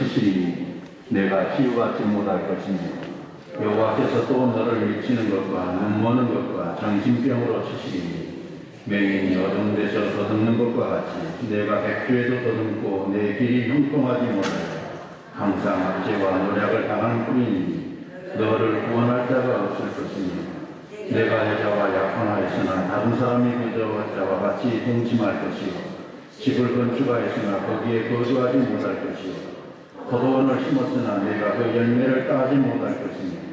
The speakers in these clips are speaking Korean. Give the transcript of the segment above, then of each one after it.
치시니 내가 치유받지 못할 것이며 여호와께서 또 너를 미치는 것과 눈머는 것과 정신병으로 치시니 맹인이 어두운 데서 더듬는 것과 같이 내가 백주에도 더듬고 내 길이 형통하지 못하여 항상 압제와 노략을 당하는 뿐이니 너를 구원할 자가 없을 것이며 내가 여자와 약혼하였으나 다른 사람이 그저 자와 같이 동침할 것이요 집을 건축하였으나 거기에 거주하지 못할 것이요 포도원을 심었으나 내가 그 열매를 따지 못할 것이며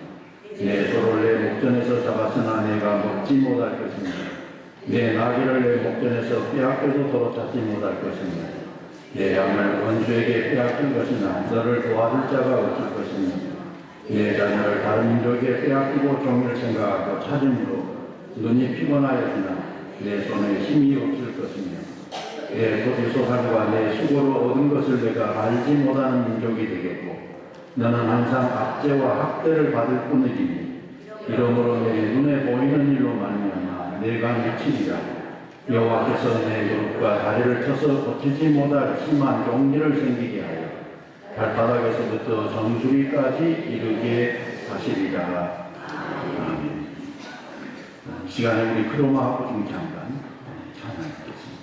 내 소를 내 목전에서 잡았으나 내가 먹지 못할 것이며 내 나귀를 내 목전에서 빼앗겨도 도로 찾지 못할 것이며 내 양을 원수에게 빼앗길 것이나 너를 도와줄 자가 없을 것이며 내 자녀를 다른 민족에 빼앗기고 종일 생각하고 찾음으로 눈이 피곤하였으나 내 손에 힘이 없을 것이며 내 소비소산과 내 수고로 얻은 것을 내가 알지 못하는 민족이 되겠고 너는 항상 압제와 학대를 받을 뿐이니 이러므로 내 눈에 보이는 일로 말미암아 내가 미치리라. 여호와께서 내 무릎과 다리를 쳐서 고치지 못할 심한 종리를 생기게 하여 발바닥에서부터 정수리까지 이르게 하시리라. 아멘. 시간에 우리 크로마하고 좀 잠깐 찬양하겠습니다.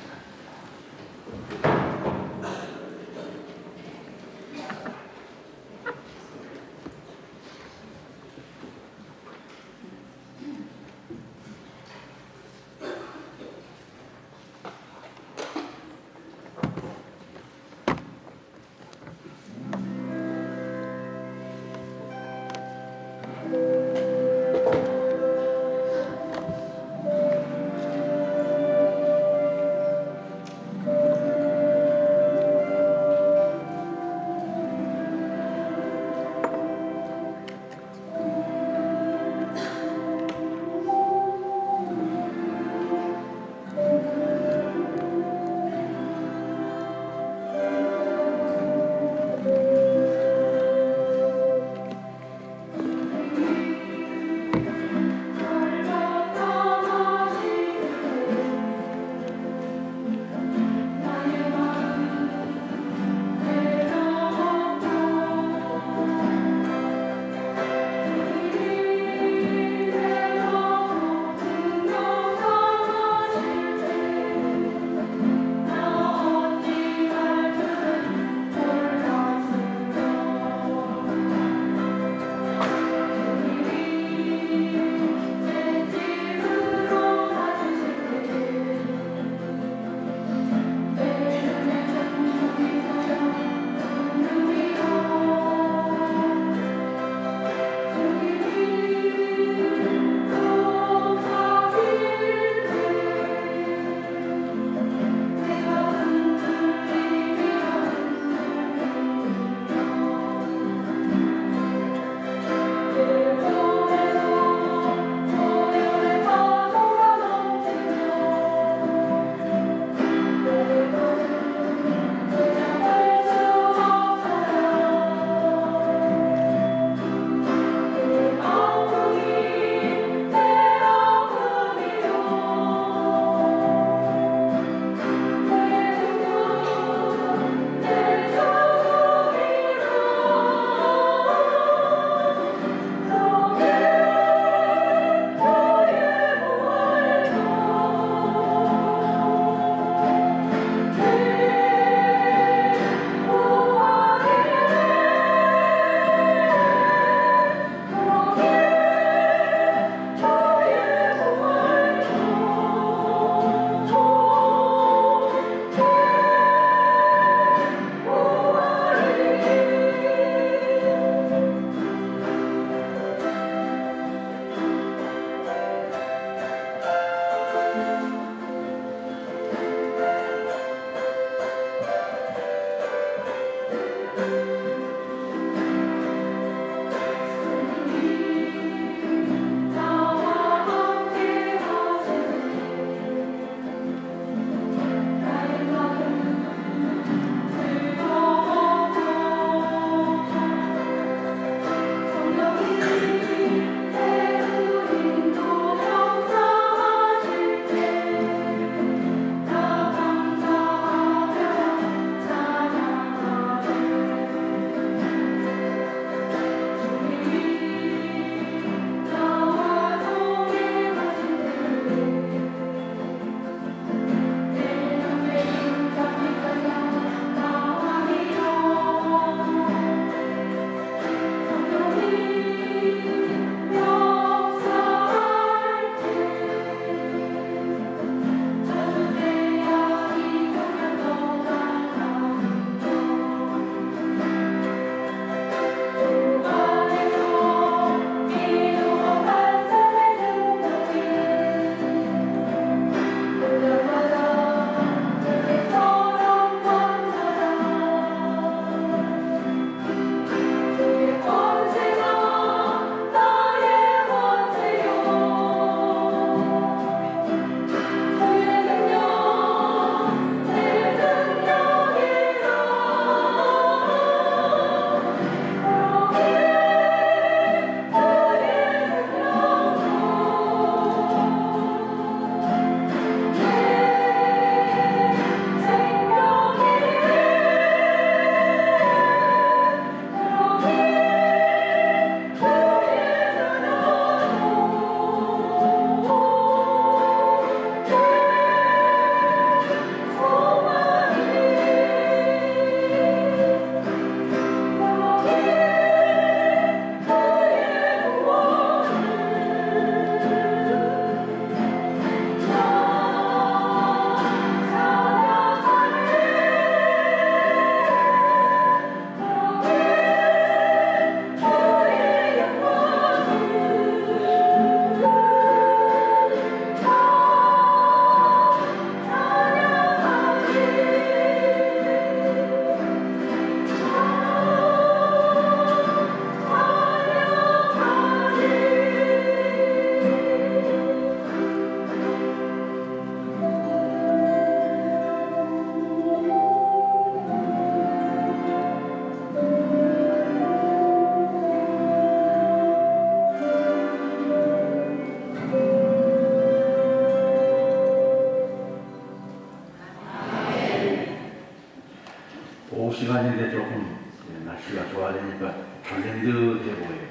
날씨가 좋아지니까 덜렌듯해 보여요.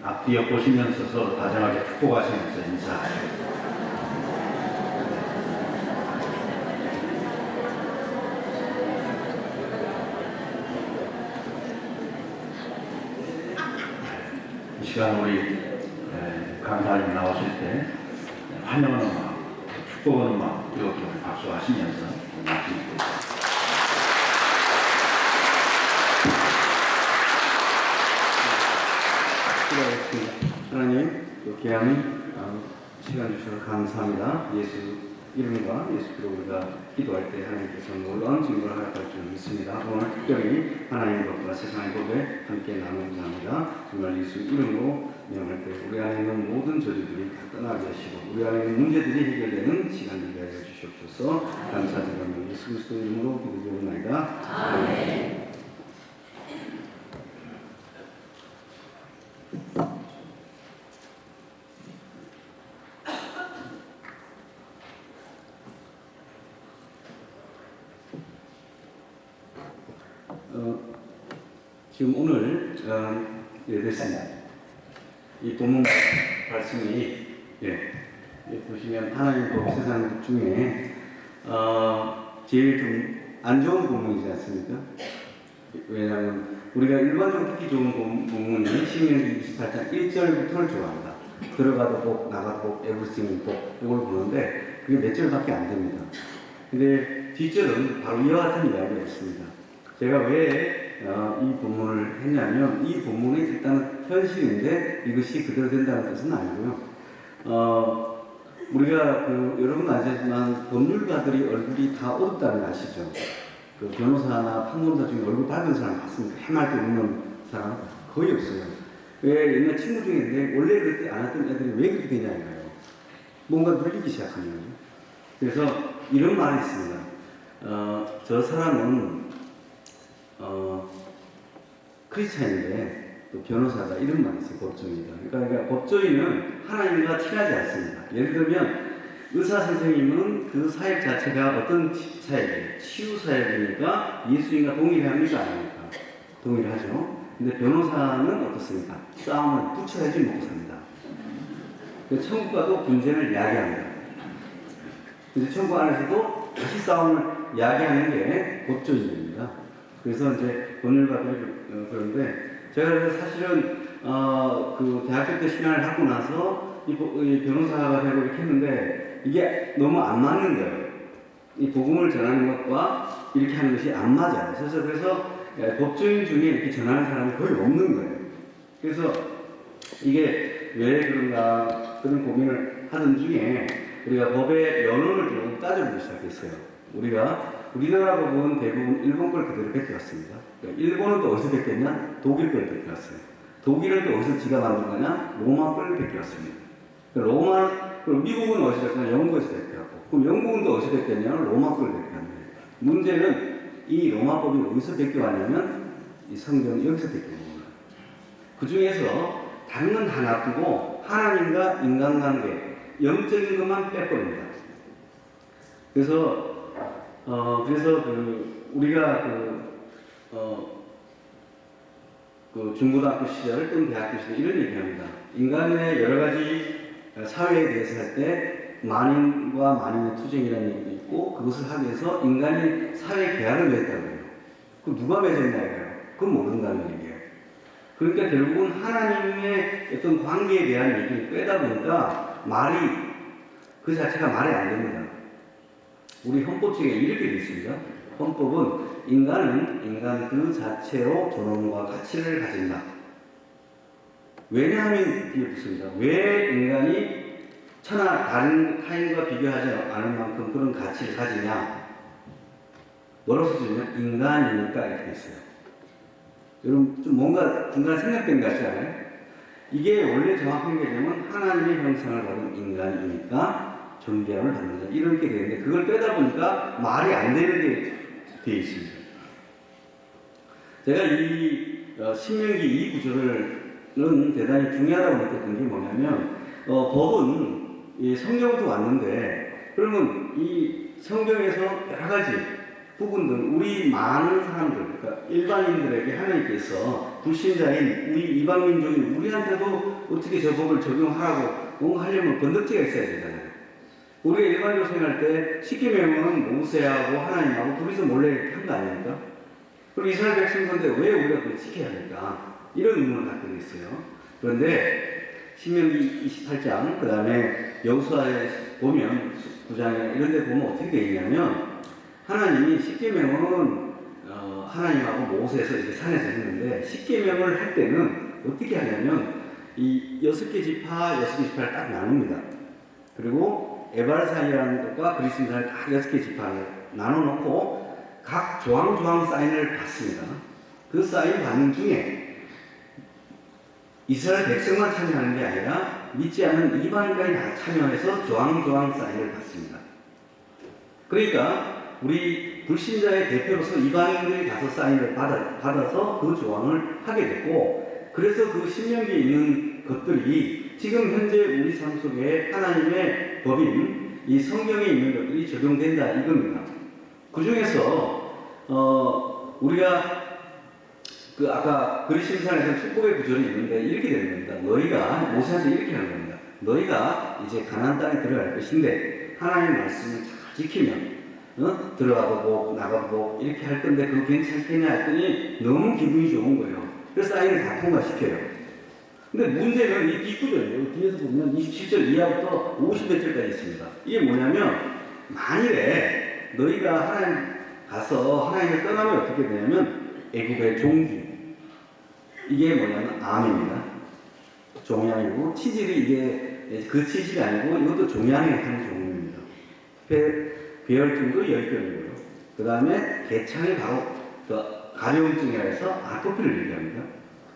앞뒤에 보시면서 서로 다정하게 축복하시면서 인사하시고. 이 시간 우리 강사님 나오실 때 환영하는 마음, 축복하는 마음, 이렇게 박수하시면서 말씀드립니다. 기도하겠습니다. 하나님, 또 귀한 시간 주셔서 감사합니다. 예수 이름과 예수 그리고 우리가 기도할 때 하나님께서 놀라운 증거를 허락할 줄 믿습니다. 오늘 특별히 하나님의 법과 세상의 법에 함께 나누고자 합니다. 정말 예수 이름으로 명할 때 우리 안에 있는 모든 저주들이 다 떠나게 하시고 우리 안에 있는 문제들이 해결되는 시간이 되게 하여 주시옵소서. 감사드리며 예수 그리스도 이름으로 기도드리옵나이다. 아멘. 지금 오늘 됐습니다. 이 본문 말씀이 보시면 하나님 법 세상 중에 제일 좀 안 좋은 본문이지 않습니까? 왜냐하면 우리가 일반적으로 듣기 좋은 본문이 신명기 28장 1절부터를 좋아합니다. 들어가도 복, 나가도 복, everything 복 이걸 보는데 그게 몇 절밖에 안 됩니다. 근데 뒷절은 바로 이와 같은 이야기가 있습니다. 제가 왜 이 본문을 했냐면 이 본문이 일단은 현실인데 이것이 그대로 된다는 뜻은 아니고요. 우리가 여러분 아시지만 법률가들이 얼굴이 다 어둡다는 거 아시죠? 그 변호사나 판검사 중에 얼굴 밝은 사람 봤습니까? 해맑게 웃는 사람 거의 없어요. 왜 옛날 친구 중에 있는데 원래 그렇게 안 했던 애들이 왜 그렇게 되냐 이거예요. 뭔가 눌리기 시작하는 거예요. 그래서 이런 말이 있습니다. 저 사람은 크리스찬인데 또 변호사다 이런 말이 있어요. 법조인이다. 그러니까 법조인은 하나님과 친하지 않습니다. 예를 들면 의사 선생님은 그 사역 자체가 어떤 사역이에요? 치유 사역이니까 예수님과 동일합니까? 아닙니까? 동일하죠. 근데 변호사는 어떻습니까? 싸움을 붙여야지 먹고 삽니다. 천국 가도 분쟁을 야기합니다. 그래서 천국 안에서도 다시 싸움을 야기하는 게 법조인입니다. 그래서 이제 법률가들이 그런데 제가 그래서 사실은 그 대학교 때 신앙을 갖고 나서 이 변호사가 되고 이렇게 했는데 이게 너무 안 맞는 거예요. 이 복음을 전하는 것과 이렇게 하는 것이 안 맞아요. 그래서 법조인 중에 이렇게 전하는 사람이 거의 없는 거예요. 그래서 이게 왜 그런가 그런 고민을 하던 중에 우리가 법의 연원을 좀 따져보기 시작했어요. 우리나라 법은 대부분 일본 걸 그대로 베껴왔습니다. 일본은 또 어디서 베꼈냐? 독일 걸 베껴왔어요. 독일은 또 어디서 지가 만든 거냐? 로마 걸 베껴왔습니다. 미국은 어디서 베꼈냐? 영국에서 베껴왔고, 그럼 영국은 또 어디서 베꼈냐? 로마 걸 베껴왔는데, 문제는 이 로마법이 어디서 베껴왔냐면, 이 성경 여기서 베껴온 거예요. 그 중에서 다른 건 다 놔두고, 하나님과 인간관계, 영적인 것만 빼버립니다. 그래서 우리가 중고등학교 시절 또는 대학교 시절 이런 얘기합니다. 인간의 여러 가지 사회에 대해서 할 때 만인과 만인의 투쟁이라는 얘기도 있고 그것을 하기 위해서 인간이 사회 계약을 맺었다고 해요. 그 누가 맺었냐 이거예요. 그건 모른다는 얘기예요. 그러니까 결국은 하나님의 어떤 관계에 대한 얘기를 빼다 보니까 그 자체가 말이 안 됩니다. 우리 헌법책에 이렇게 되어 있습니다. 헌법은 인간은 인간 그 자체로 존엄과 가치를 가진다. 왜냐하면 이게 붙습니다. 왜 인간이 다른 타인과 비교하지 않을 만큼 그런 가치를 가지냐? 뭐라고 써주냐면 인간이니까 이렇게 되어 있어요. 여러분 좀 뭔가 중간에 생략된 것 같지 않아요? 이게 원래 정확하게 되면 하나님의 형상을 받은 인간이니까 존귀함을 받는다. 이렇게 되는데 그걸 빼다 보니까 말이 안 되는 게 되어 있습니다. 제가 이 신명기 이 구절은 대단히 중요하다고 느꼈던 게 뭐냐면 법은 이 성경부터 왔는데 그러면 이 성경에서 여러 가지 부분들, 우리 많은 사람들, 그러니까 일반인들에게 하나님께서 불신자인 우리 이방민족인 우리한테도 어떻게 저 법을 적용하라고 뭔가 하려면 건덕지가 있어야 되잖아요. 우리가 일반적으로 생각할 때 십계명은 모세하고 하나님하고 둘이서 몰래 한 거 아닙니까? 그리고 이스라엘 백성인데 왜 우리가 그걸 지켜야 합니까? 이런 의문을 갖고 있어요. 그런데 신명기 28장, 그 다음에 여호수아에 보면 9장에 이런 데 보면 어떻게 되어 있냐면 하나님이 십계명은 하나님하고 모세에서 이렇게 산에서 했는데 십계명을 할 때는 어떻게 하냐면 이 6개 지파, 6개 지파를 딱 나눕니다. 그리고 에발산이라는 것과 그리스도산을 딱 6개 지파를 나눠놓고 각 조항 사인을 받습니다. 그 사인 받는 중에 이스라엘 백성만 참여하는 게 아니라 믿지 않는 이방인까지 다 참여해서 조항 사인을 받습니다. 그러니까 우리 불신자의 대표로서 이방인들이 가서 사인을 받아서 그 조항을 하게 됐고, 그래서 그 신명기에 있는 것들이 지금 현재 우리 삶 속에 하나님의 법인 이 성경에 있는 것들이 적용된다 이겁니다. 그 중에서 우리가 그 아까 그리심산에서 축복의 구절이 있는데 이렇게 되는 겁니다. 너희가 모세한테 이렇게 하는 겁니다. 너희가 이제 가나안 땅에 들어갈 것인데 하나님의 말씀을 잘 지키면 들어가보고 나가보고 이렇게 할 건데 그거 괜찮겠냐 했더니 너무 기분이 좋은 거예요. 그래서 사인을 다 통과시켜요. 근데 문제는 이 뒷구절이에요. 뒤에서 보면 27절 이하부터 50몇 절까지 있습니다. 이게 뭐냐면 만일에 너희가 하나님 가서 하나님을 떠나면 어떻게 되냐면 애국의 종기, 이게 뭐냐면 암입니다. 종양이고 치질이 이게 그 치질이 아니고 이것도 종양에 하는 종류입니다. 배열증도 10병이고요. 그 다음에 개창이 바로 가려움증이라 해서 아토피를 얘기합니다.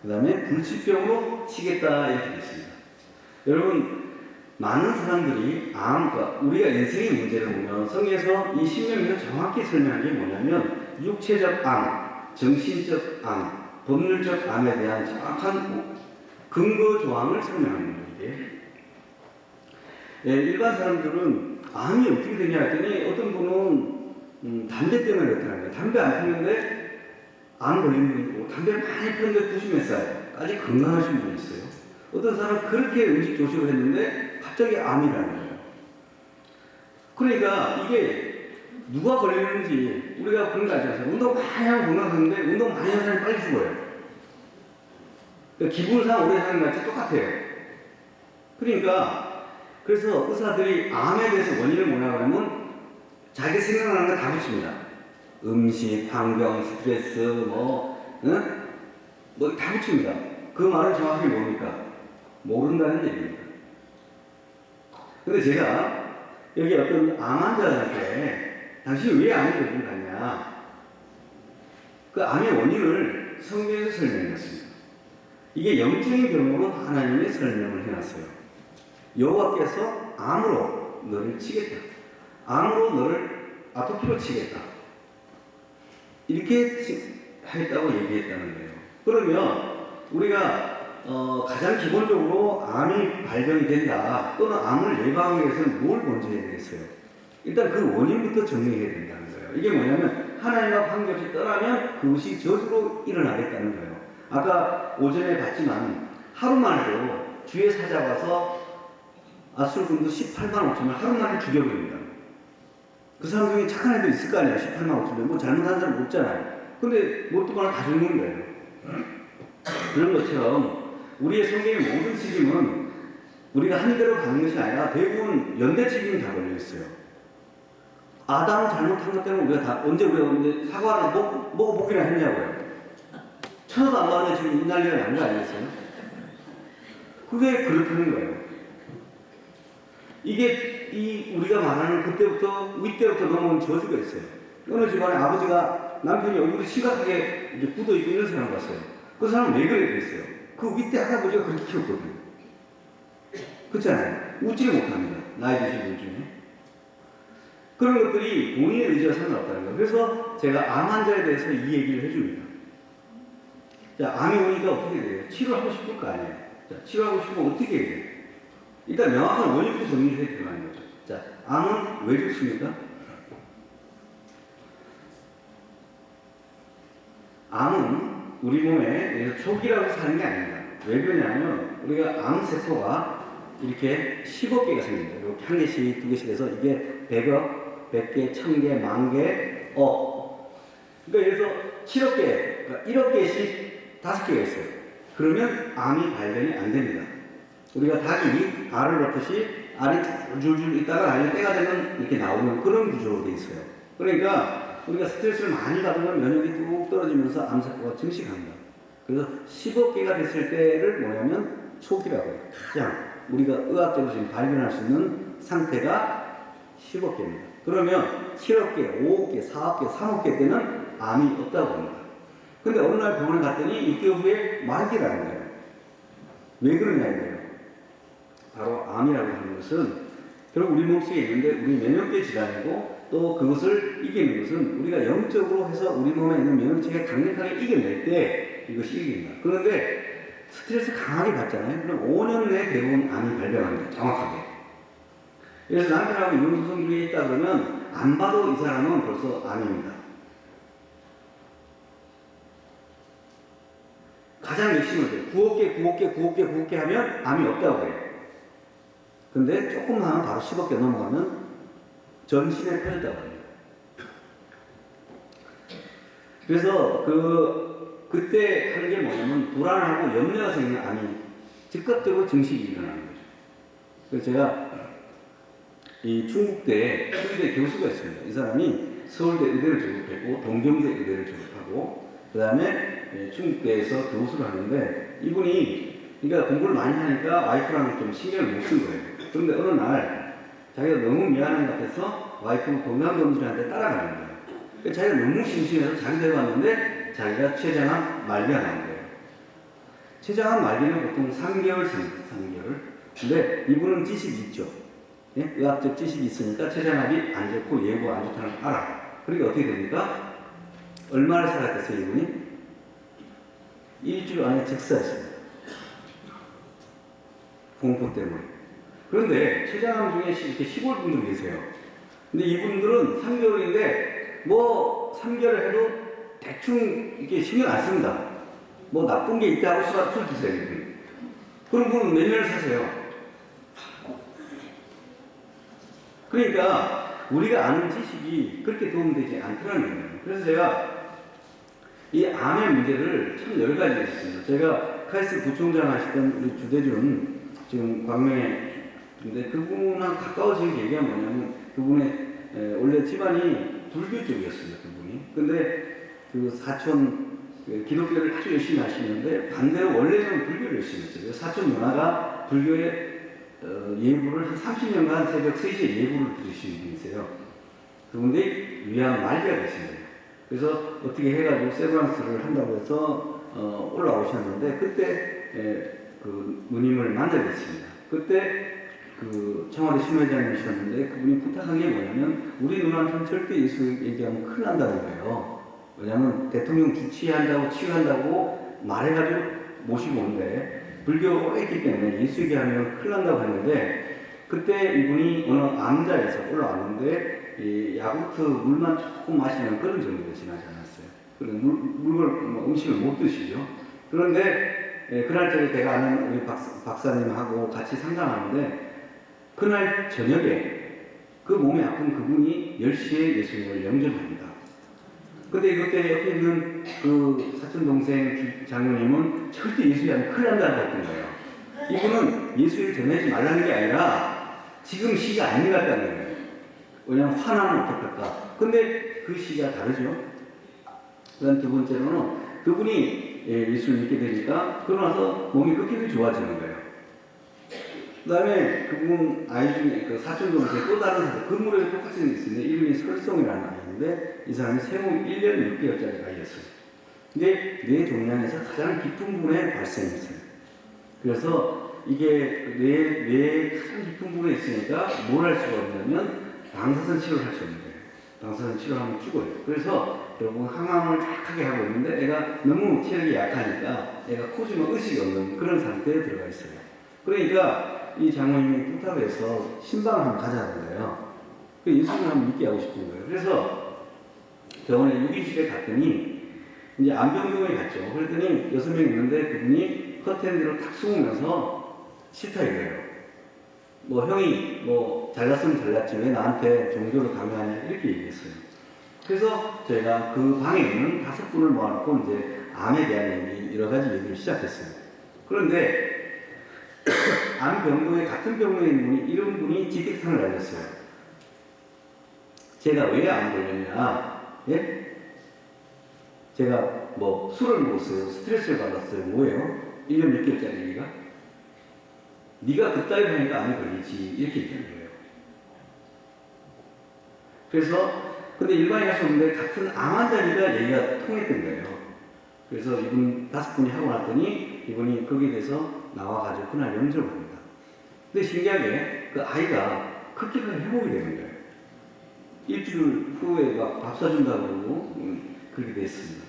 그 다음에 불치병으로 치겠다 이렇게 되어 있습니다. 여러분 많은 사람들이 그러니까 우리가 인생의 문제를 보면 성경에서 이 신명기에서 정확히 설명한 게 뭐냐면 육체적 암, 정신적 암, 법률적 암에 대한 정확한 근거 조항을 설명하는 거예요. 예, 일반 사람들은 암이 어떻게 되냐 했더니 어떤 분은 담배 때문에 그렇다는 거예요. 담배 안 피우는데 암 걸리는 분이 있고 담배 많이 피우는데 90몇 살까지 건강하신 분이 있어요. 어떤 사람은 그렇게 음식 조식을 했는데 갑자기 암이라는 거예요. 그러니까 이게 누가 걸리는지 우리가 그런 거 알잖아요. 운동 많이 하고 건강하는데 운동 많이 하는 사람이 빨리 죽어요. 그러니까 기분상 오래 사는 것이 똑같아요. 그러니까 그래서 의사들이 암에 대해서 원인을 뭐냐고 하면 자기 생각나는 거 다 붙입니다. 음식, 환경, 스트레스, 다 붙입니다. 그 말은 정확히 뭡니까? 모른다는 얘기입니다. 근데 제가 여기 어떤 암 환자한테 당신이 왜 암이 걸린 거 같냐? 그 암의 원인을 성경에서 설명했습니다. 이게 영적인 병으로 하나님이 설명을 해놨어요. 여호와께서 암으로 너를 치겠다. 암으로 너를 아토피로 치겠다. 이렇게 했다고 얘기했다는 거예요. 그러면 우리가 가장 기본적으로 암이 발병이 된다 또는 암을 예방하기 위해서는 뭘 먼저 해야 되겠어요? 일단 그 원인부터 정리해야 된다는 거예요. 이게 뭐냐면 하나님과 관계없이 떠나면 그것이 저주로 일어나겠다는 거예요. 아까 오전에 봤지만 하루만 해도 주의 사자가 와서 아술금도 18만 5천명 하루 만에 죽여버립니다. 그 사람 중에 착한 애도 있을 거 아니에요. 18만 5천명 뭐 잘못한 사람 없잖아요. 근데 못 듣거나 다 죽는 거예요. 그런 것처럼 우리의 성경의 모든 책임은 우리가 한 대로 가는 것이 아니라 대부분 연대 책임이 다 걸려있어요. 아담 잘못한 것 때문에 우리가 언제 사과를 먹어보기나 했냐고요. 천하도 안 가는데 지금 이 난리가 난 거 아니겠어요? 그게 그렇다는 거예요. 이게 우리가 말하는 그때부터 윗때부터 넘어온 저주가 있어요. 어느 집안에 아버지가 남편이 얼굴이 심각하게 이제 굳어있고 이런 사람 봤어요. 그 사람은 왜 그래 그랬어요? 그 윗때 할아버지가 그렇게 키웠거든요. 그렇잖아요. 웃지를 못합니다. 나이 드신 분 중에. 그런 것들이 본인의 의지와 상관없다는 거예요. 그래서 제가 암 환자에 대해서 이 얘기를 해줍니다. 자, 암이 오니까 어떻게 돼요? 치료하고 싶을 거 아니에요. 자, 치료하고 싶으면 어떻게 해야 돼요? 일단 명확한 원인부터 정리를 해야 되는 거죠. 자, 암은 왜 죽습니까? 암은 우리 몸에 초기라고 사는 게 아닙니다. 왜 그러냐면 우리가 암세포가 이렇게 10억 개가 생깁니다. 이렇게 한 개씩, 두 개씩 해서 이게 100억, 100개, 1000개, 10,000개, 억. 그러니까 예를 들어서 7억 개, 그러니까 1억 개씩 5개가 있어요. 그러면 암이 발견이 안 됩니다. 우리가 닭이 알을 넣듯이 알이 줄줄 있다가 나중에 때가 되면 이렇게 나오는 그런 구조로 돼 있어요. 그러니까 우리가 스트레스를 많이 받으면 면역이 뚝 떨어지면서 암세포가 증식합니다. 그래서 10억 개가 됐을 때를 뭐냐면 초기라고 해요. 가장 우리가 의학적으로 지금 발견할 수 있는 상태가 10억 개입니다. 그러면 7억 개, 5억 개, 4억 개, 3억 개 때는 암이 없다고 합니다. 근데 어느 날 병원에 갔더니 6개월 후에 말기라는 거예요. 왜 그러냐고요. 바로 암이라고 하는 것은 결국 우리 몸속에 있는데 우리 면역계 질환이고 또 그것을 이기는 것은 우리가 영적으로 해서 우리 몸에 있는 면역체가 강력하게 이겨낼 때 이것이 이깁니다. 그런데 스트레스 강하게 받잖아요. 그럼 5년 내에 대부분 암이 발병합니다. 정확하게. 그래서 남편하고 이혼소송 중에 있다 그러면 안 봐도 이 사람은 벌써 암입니다. 가장 맥시멈 돼. 9억 개, 9억 개, 9억 개, 9억 개 하면 암이 없다고 해요. 근데 조금만 하면 바로 10억 개 넘어가면 전신에 펴졌다고 합니다. 그래서 그때 하는 게 뭐냐면 불안하고 염려가 생기는 암이 즉각적으로 증식이 일어나는 거죠. 그래서 제가 이 충북대 교수가 있습니다. 이 사람이 서울대 의대를 졸업했고 동경대 의대를 졸업하고 그 다음에 충북대에서 교수를 하는데 이분이 그러니까 공부를 많이 하니까 와이프랑 좀 신경을 못 쓴 거예요. 그런데 어느 날 자기가 너무 미안한 것 같아서 와이프는 건강검진한테 따라가는 거예요. 그러니까 자기가 너무 심심해서 자기도 해봤는데 자기가 췌장암 말기가 나온 거예요. 췌장암 말기는 보통 3개월 생깁니다. 3개월. 근데 이분은 지식이 있죠. 예? 의학적 지식이 있으니까 췌장암이 안 좋고 예후가 안 좋다는 걸 알아. 그러니까 어떻게 됩니까? 얼마를 살았겠어요, 이분이? 일주일 안에 즉사했습니다. 공포 때문에. 그런데 췌장암 중에 이렇게 시골 분들 계세요. 근데 이분들은 3개월인데 뭐 3개월 해도 대충 이렇게 신경 안 씁니다. 뭐 나쁜 게 있다고 술 드세요, 이분. 그런 분은 몇 년을 사세요. 그러니까 우리가 아는 지식이 그렇게 도움되지 않더라는 거예요. 그래서 제가 이 암의 문제를 참 여러 가지가 있습니다. 제가 카이스트 부총장 하시던 우리 주대준 지금 광명에 근데 그분하고 가까워진 계기가 뭐냐면 그분의 원래 집안이 불교 쪽이었습니다. 그분이. 근데 그 사촌 기독교를 아주 열심히 하시는데 반대로 원래는 불교를 열심히 했어요. 사촌 누나가 불교의 예불을 한 30년간 새벽 3시에 예불을 들으시는 분이세요. 그분들이 위암 말기가 되신 거예요. 그래서 어떻게 해가지고 세브란스를 한다고 해서 올라오셨는데 그때 그 누님을 만나게 됐습니다. 그때 그 청와대 심회장이셨는데 그분이 부탁한 게 뭐냐면 우리 누나한테는 절대 예수 얘기하면 큰일 난다는 거예요. 왜냐하면 대통령 주치한다고 치유한다고 말해가지고 모시고 오는데 불교가 있기 때문에 예수 얘기하면 큰일 난다고 했는데 그때 이분이 어느 암자에서 올라왔는데 이 야구르트 물만 조금 마시는 그런 정도에 지나지 않았어요. 음식을 못 드시죠. 그런데 그날 저녁에 제가 아는 우리 박사님하고 같이 상담하는데 그날 저녁에 그 몸이 아픈 그분이 10시에 예수님을 영접합니다. 근데 그때 옆에 있는 그 사촌 동생 장로님은 절대 예수님 큰일 난다고 했던 거예요. 이분은 예수를 전하지 말라는 게 아니라 지금 시기가 아닌 것 같다는 거예요. 왜냐하면 화나면 어떡할까. 근데 그 시기가 다르죠. 그 다음 두 번째로는 그분이 예수를 믿게 되니까 그러고 나서 몸이 극히 좋아지는 거예요. 그 다음에 그분 아이 중에 그 사촌 동생 또 다른 사람 그 무렵에 똑같이 생겼습니다. 이름이 설송이라는 아이인데 이 사람이 생후 1년 6개월짜리 아이였어요. 근데 뇌 종양에서 가장 깊은 부분에 발생했어요. 그래서 이게 뇌 가장 깊은 부분에 있으니까 뭘 할 수가 없냐면 방사선 치료를 할 수 없는 거예요. 방사선 치료하면 죽어요. 그래서 결국 항암을 약하게 하고 있는데 애가 너무 체력이 약하니까 애가 코지마 의식이 없는 그런 상태에 들어가 있어요. 그러니까 이 장모님이 부탁해서 신방을 한번 가자는 거예요. 예수님을 한번 믿게 하고 싶은 거예요. 그래서 병원에 6일실에 갔더니 이제 안병동에 갔죠. 그랬더니 6명 있는데 그분이 커튼들을 탁 숨으면서 싫다 이거예요. 뭐 형이 뭐 잘났으면 잘났지 왜 나한테 종교를 강요하냐 이렇게 얘기했어요. 그래서 저희가 그 방에 있는 5분을 모아놓고 이제 암에 대한 얘기 여러 가지 얘기를 시작했어요. 그런데 암병동에 같은 병동에 있는 분이 이런 분이 직격탄을 날렸어요. 제가 왜 암 걸렸냐? 예? 제가 뭐 술을 먹었어요. 스트레스를 받았어요. 뭐예요? 1년 6개월짜리 얘기가? 네가 그따위 하니까 암이 걸리지 이렇게 얘기하는 거예요. 그래서 근데 일반인 할 수 없는데 같은 암 환자니까 얘기가 통했던 거예요. 그래서 이분 5분이 하고 났더니 이분이 거기에 대해서 나와가지고 그날 영접을 합니다. 근데 신기하게 그 아이가 급격하게 회복이 되는 거예요. 일주일 후에 막 밥 사준다고 그러고 그렇게 됐습니다.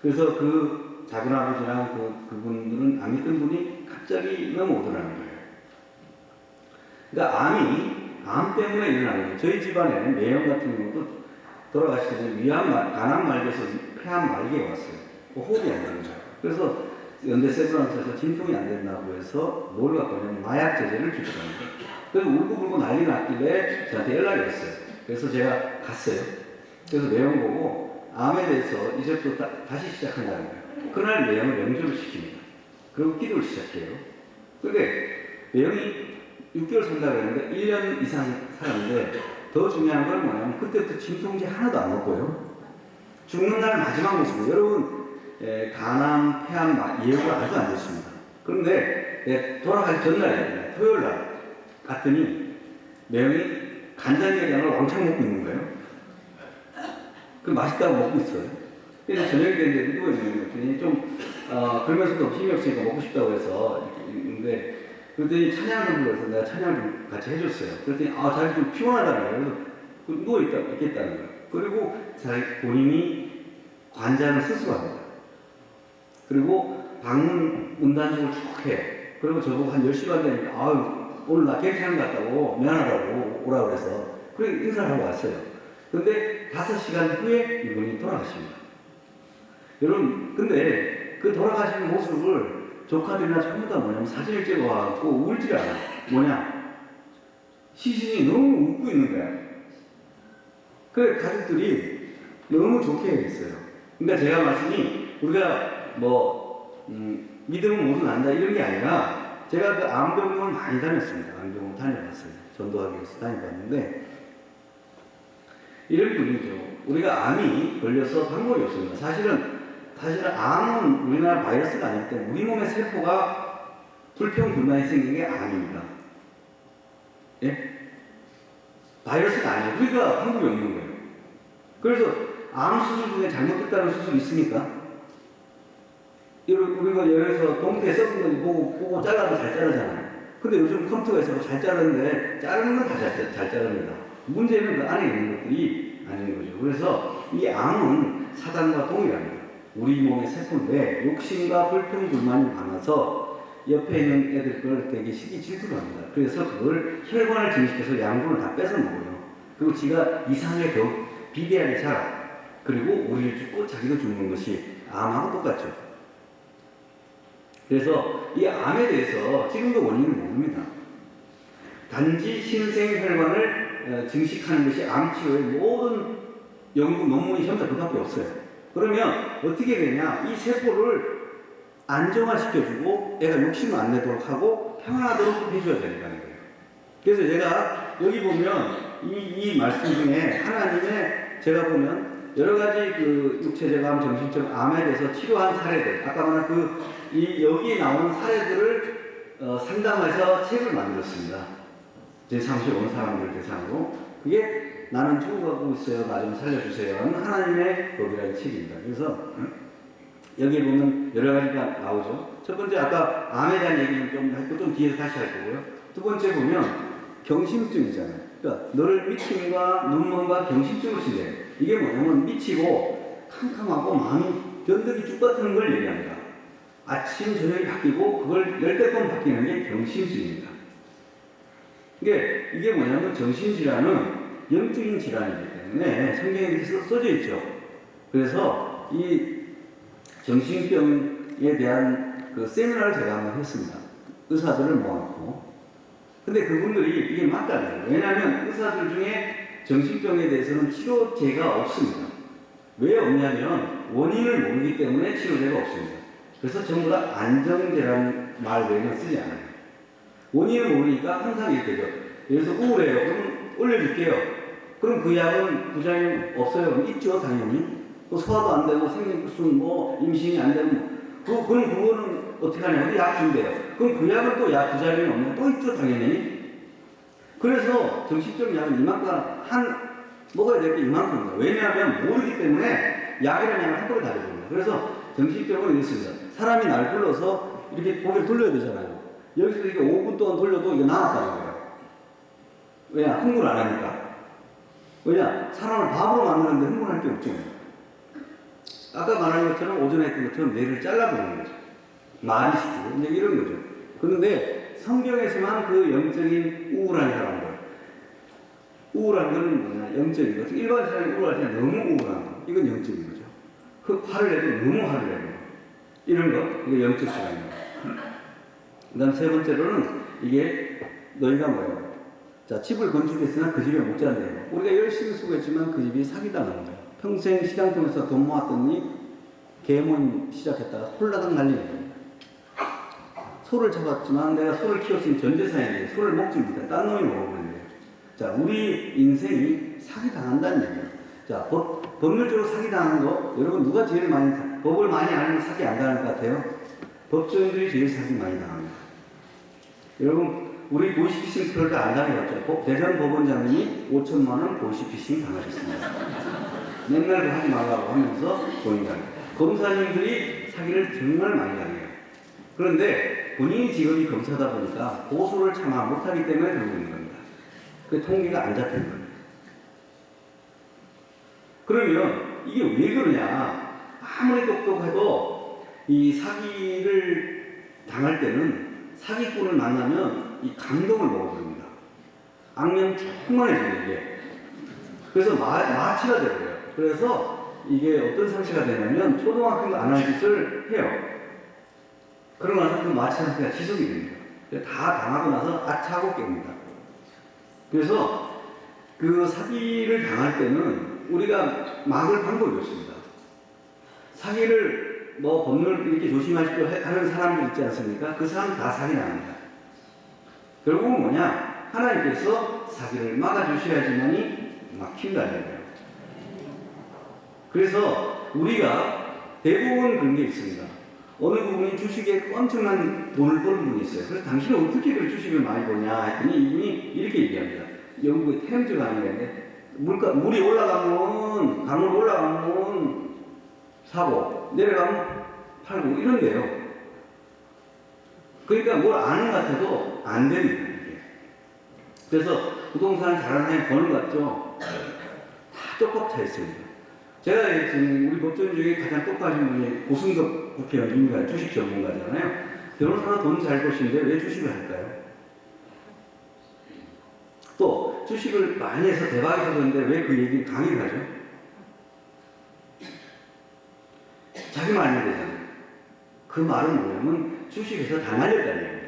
그래서 그 작은 아버지랑 그분들은 안 믿던 분이 갑자기 넘어오더라는 거예요. 그러니까 암 때문에 일어나는 거예요. 저희 집안에는 매형 같은 경우도 돌아가실 때 간암 말기에서 폐암 말기에 왔어요. 호흡이 안 되는 거예요. 그래서 연대 세브란스에서 진통이 안 된다고 해서 뭘 갖고 오냐면 마약 제제를 주더라는 거예요. 그래서 울고불고 난리 났길래 저한테 연락이 왔어요. 그래서 제가 갔어요. 그래서 매형 보고 암에 대해서 이제부터 다시 시작한다는 거예요. 그날 매형을 명절을 시킵니다. 그리고 기도를 시작해요. 근데 매형이 6개월 산다고 했는데 1년 이상 살았는데 더 중요한 건 뭐냐면 그때부터 진통제 하나도 안 먹고요. 죽는 날 마지막 모습이에요. 여러분 간암, 폐암 예후가 아직도 안 됐습니다. 그런데 돌아가기 전날에 토요일 날 갔더니 매형이 간장게장을 왕창 먹고 있는 거예요. 그 맛있다고 먹고 있어요. 그래서 저녁이 됐는데 누워 있는 거예요. 좀 그러면서도 힘이 없으니까 먹고 싶다고 해서 이렇게 있는데 그랬더니 찬양을 불러서 내가 찬양을 좀 같이 해줬어요. 그랬더니 자기 좀 피곤하다는 거예요. 그래서 누워 있겠다는 거예요. 그리고 본인이 관장을 스스로합니다. 그리고 방문 문단속을 쭉 해. 그리고 저보고 한 10시 반 되니까 오늘 나 괜찮은 것 같다고 미안하다고 오라고 그래서 그래 인사를 하고 왔어요. 근데 5시간 후에 이분이 돌아가십니다. 여러분 근데 그 돌아가시는 모습을 조카들이나 전부 다 뭐냐면 사진을 찍어갖고 울지 않아. 뭐냐 시신이 너무 웃고 있는 거야. 그래 가족들이 너무 좋게 했어요. 그러니까 제가 말씀이 우리가 믿음은 모두 난다 이런 게 아니라 제가 그 암병원을 많이 다녔습니다. 암병원 다녀봤어요. 전도하기 위해서 다녀봤는데 이런 분이죠. 우리가 암이 걸려서 방법이 없습니다. 사실은 암은 우리나라 바이러스가 아니기 때문에 우리 몸의 세포가 불평불만이 생긴 게 암입니다. 예? 바이러스가 아니에요. 우리가 방법이 없는 거예요. 그래서 암 수술 중에 잘못됐다는 수술이 있습니까? 우리가 여기서 동태 썩은 거 보고 잘라도 잘 자르잖아요. 근데 요즘 컴퓨터가 있어서 잘 자르는데 자르는 건 다 잘 자릅니다. 문제는 그 안에 있는 것들이 아닌 거죠. 그래서 이 암은 사단과 동일합니다. 우리 몸의 세포인데 욕심과 불평불만이 많아서 옆에 있는 애들 걸 되게 시기 질투를 합니다. 그래서 그걸 혈관을 증식해서 양분을 다 뺏어 먹어요. 그리고 지가 이상하게 더 비대하게 자라. 그리고 우리를 죽고 자기도 죽는 것이 암하고 똑같죠. 그래서 이 암에 대해서 지금도 원인을 모릅니다. 단지 신생혈관을 증식하는 것이 암치료의 모든 연구 논문이 전부 다 그밖에 없어요. 그러면 어떻게 되냐? 이 세포를 안정화시켜주고 애가 욕심을 안 내도록 하고 평안하도록 해줘야 된다는 거예요. 그래서 제가 여기 보면 이 말씀 중에 하나님의 제가 보면 여러 가지 그 육체적 암, 정신적 암에 대해서 치료한 사례들, 아까 말한 여기에 나오는 사례들을 상담해서 책을 만들었습니다. 제 사무실 온 사람들 대상으로. 그게 나는 죽어가고 있어요. 나 좀 살려주세요. 하는 하나님의 법이라는 책입니다. 그래서 여기에 보면 여러 가지가 나오죠. 첫 번째 아까 암에 대한 얘기는 좀 했고 좀 뒤에서 다시 할 거고요. 두 번째 보면 경심증이잖아요. 그러니까 너를 미침과 눈먼과 경심증을 신대요. 이게 뭐냐면 미치고 캄캄하고 마음이 변덕이 쭉 같은 걸 얘기합니다. 아침 저녁이 바뀌고 그걸 열댓 번 바뀌는 게 경심증입니다. 이게 뭐냐면 정신질환은 영적인 질환이기 때문에 성경에 이렇게 써져 있죠. 그래서 이 정신병에 대한 그 세미나를 제가 한번 했습니다. 의사들을 모아놓고. 근데 그분들이 이게 맞다는 거예요. 왜냐하면 의사들 중에 정신병에 대해서는 치료제가 없습니다. 왜 없냐면 원인을 모르기 때문에 치료제가 없습니다. 그래서 전부 다 안정제라는 말 외에는 쓰지 않아요. 원인을 모르니까 항상 이렇게 되죠. 예를 들어서 우울해요. 그럼 올려줄게요. 그럼 그 약은 부작용 없어요? 그럼 있죠, 당연히. 또 소화도 안 되고 생리불순 뭐 임신이 안 되고 그럼 그거는 어떻게 하냐면 약 준대요. 그럼 그 약은 또 약 부작용이 없나요? 또 있죠, 당연히. 그래서 정신적 약은 이만큼 먹어야 될 게 이만큼입니다. 왜냐하면 모르기 때문에 약이라는 약을 한꺼번에 다 해줍니다. 그래서 정신병은 이렇습니다. 사람이 날 불러서 이렇게 고개를 돌려야 되잖아요. 여기서 이렇게 5분 동안 돌려도 이게 나왔다는 거예요. 왜냐? 흥분 안 하니까. 왜냐? 사람을 바보로 만드는데 흥분할 게 없죠. 아까 말한 것처럼 오전에 했던 것처럼 뇌를 잘라버리는 거죠. 말이 시키고 이제 이런 거죠. 그런데 성경에서만 그 영적인 우울한 사람들, 우울한 거는 뭐냐? 영적인 거. 일반 사람이 우울할 때 너무 우울한 거. 이건 영적인 거죠. 화를 내도 너무 화를 내고 이런 거, 이게 영적 시간입니다. 그 다음 세 번째로는 이게 너희가 뭐예요? 자, 집을 건축했으나 그 집에 못 잔대요. 우리가 열심히 수고했지만 그 집이 사기당하는 거예요. 평생 시장 통해서 돈 모았더니 계문 시작했다가 홀라당 날리는 거예요. 소를 잡았지만 내가 소를 키웠으니 전 재산인데 소를 먹지 못해. 딴 놈이 먹어버리는데. 자, 우리 인생이 사기당한다는 얘기예요. 자, 법률적으로 사기당하는 거, 여러분 누가 제일 많이, 법을 많이 알면 사기 안 당할 것 같아요? 법조인들이 제일 사기 많이 당합니다. 여러분, 우리 보이스피싱 그럴 때 안 당해봤죠? 대전 법원장님이 5천만 원 보이스피싱 당하셨습니다. 맨날 그 하지 말라고 하면서 고인당. 검사님들이 사기를 정말 많이 당해요. 그런데 본인이 직업이 검사다 보니까 고소를 참아 못하기 때문에 그러고 있는 겁니다. 그 통계가 안 잡히는 겁니다. 그러면 이게 왜 그러냐? 아무리 똑똑해도 이 사기를 당할 때는 사기꾼을 만나면 이 감동을 먹어버립니다. 악명 충만해져요, 이게. 그래서 마취가 되고요. 그래서 이게 어떤 상태가 되냐면 초등학생도 안 할 짓을 해요. 그러고 나서 그 마취 상태가 지속이 됩니다. 다 당하고 나서 아차하고 깹니다. 그래서 그 사기를 당할 때는 우리가 막을 방법이 없습니다. 사기를 뭐 법률 이렇게 조심하십시오 하는 사람들 있지 않습니까? 그 사람 다 사기당합니다. 결국은 뭐냐? 하나님께서 사기를 막아주셔야지만이 막힌다는 거예요. 그래서 우리가 대부분 그런 게 있습니다. 어느 부분이 주식에 엄청난 돈을 버는 분이 있어요. 그래서 당신은 어떻게 그 주식을 많이 버냐 했더니 이분이 이렇게 얘기합니다. 영국의 템즈가 아니는데 물이 올라가면, 강물 올라가면 사고, 내려가면 팔고, 이런데요. 그러니까 뭘 아는 것 같아도 안 됩니다, 이게. 그래서 부동산을 잘하는 사람이 버는 것 같죠? 다 똑같아 있습니다. 제가 지금 우리 법조인 중에 가장 똑똑하신 분이 고승덕 국회의원입니다. 주식 전문가잖아요. 변호사가 돈 잘 버시는데 왜 주식을 할까요? 또 주식을 많이 해서 대박이 터졌는데 왜 그 얘기를 강의를 하죠? 자기 말이 되잖아요. 그 말은 뭐냐면 주식에서 다 날렸다는 얘기입니다.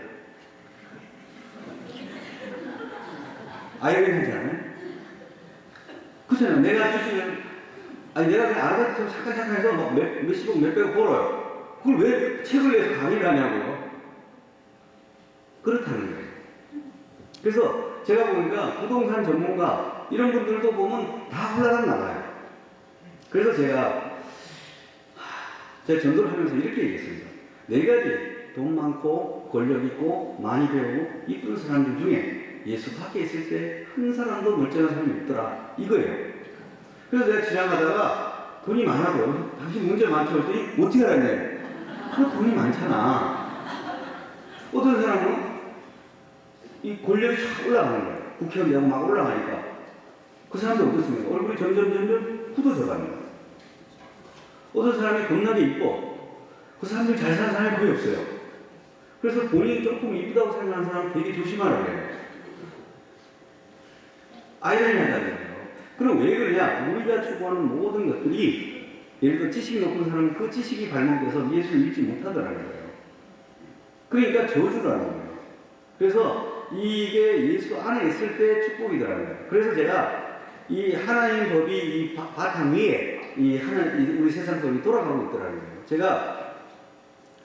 아이러니하잖아요. 그렇잖아요. 내가 주식을 내가 그냥 아르바이트 잠깐 해서 막 몇십억 몇백억 벌어요. 그걸 왜 책을 내서 강의를 하냐고요? 그렇다는 거예요. 그래서 제가 보니까 부동산 전문가 이런 분들도 보면 다 흘러가 나가요. 그래서 제가 전도를 하면서 이렇게 얘기했습니다. 4가지 돈 많고 권력 있고 많이 배우고 이쁜 사람들 중에 예수 밖에 있을 때 한 사람도 멀쩡한 사람이 없더라, 이거예요. 그래서 내가 지나가다가 돈이 많아도 당신 문제 많죠 했더니 어떻게 알았냐? 그 돈이 많잖아. 어떤 사람은 이 권력이 확 올라가는 거예요. 국회의원 되고 막 올라가니까. 그 사람들 어떻습니까? 얼굴이 점점 굳어져 갑니다. 어떤 사람이 겁나게 이뻐. 그 사람들 잘 사는 사람이 거의 없어요. 그래서 본인이 조금 이쁘다고 생각하는 사람 되게 조심하라고 해요. 아이러니하다는 거예요. 그럼 왜 그러냐? 우리가 추구하는 모든 것들이 예를 들어 지식이 높은 사람은 그 지식이 발목돼서 예수를 믿지 못하더라는 거예요. 그러니까 저주라는 거예요. 그래서 이게 예수 안에 있을 때 축복이더라는 거예요. 그래서 제가 이 하나님 법이 이 바탕 위에 우리 세상 법이 돌아가고 있더라는 거예요. 제가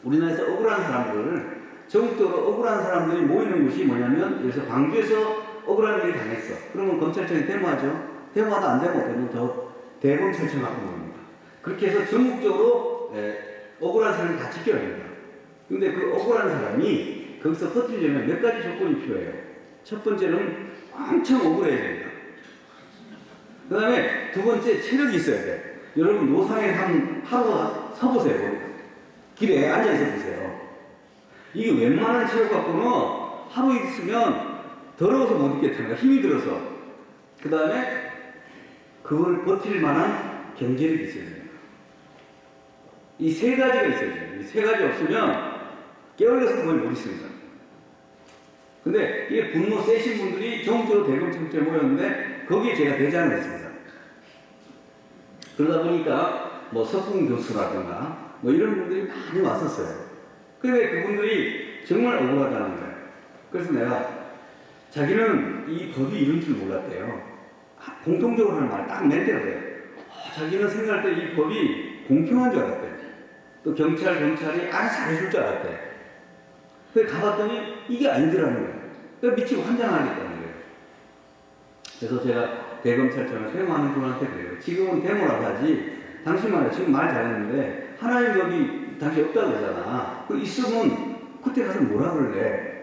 우리나라에서 억울한 사람들, 전국적으로 억울한 사람들이 모이는 곳이 뭐냐면, 그래서 광주에서 억울한 일이 당했어. 그러면 검찰청에 데모하죠. 데모하다 안 되면 어쩌면 저 대검찰청 갖고 모입니다. 그렇게 해서 전국적으로 억울한 사람이 다 지켜냅니다. 근데 그 억울한 사람이 거기서 버티려면 몇 가지 조건이 필요해요. 첫 번째는 엄청 억울해야 됩니다. 그 다음에 두 번째 체력이 있어야 돼. 여러분 노상에 하루 서보세요. 길에 앉아있어 보세요. 이게 웬만한 체력 갖고는 하루 있으면 더러워서 못 있겠다는 힘이 들어서. 그 다음에 그걸 버틸 만한 경제력이 있어야 됩니다. 이 세 가지가 있어야 됩니다. 이 세 가지 없으면 깨어려서 거의 못 있습니다. 근데 이게 분노 세신 분들이 전국적으로 대검찰청에 모였는데 거기에 제가 대장을 했습니다. 그러다 보니까 뭐 석궁 교수라든가 뭐 이런 분들이 많이 왔었어요. 근데 그분들이 정말 억울하다는 거예요. 그래서 내가 자기는 이 법이 이런 줄 몰랐대요. 공통적으로 하는 말 딱 멘트가 돼요. 자기는 생각할 때 이 법이 공평한 줄 알았대. 또 경찰이 알아서 잘해줄 줄 알았대. 그래서 가봤더니 이게 아니더라는 거예요. 그래서 미치고 환장하겠다는 거예요. 그래서 제가 대검찰청을 사용하는 분한테 그래요. 지금은 데모라고 하지. 당신만 지금 말 잘했는데 하나님 법이 당시 없다고 그러잖아. 그 있으면 그때 가서 뭐라 그럴래?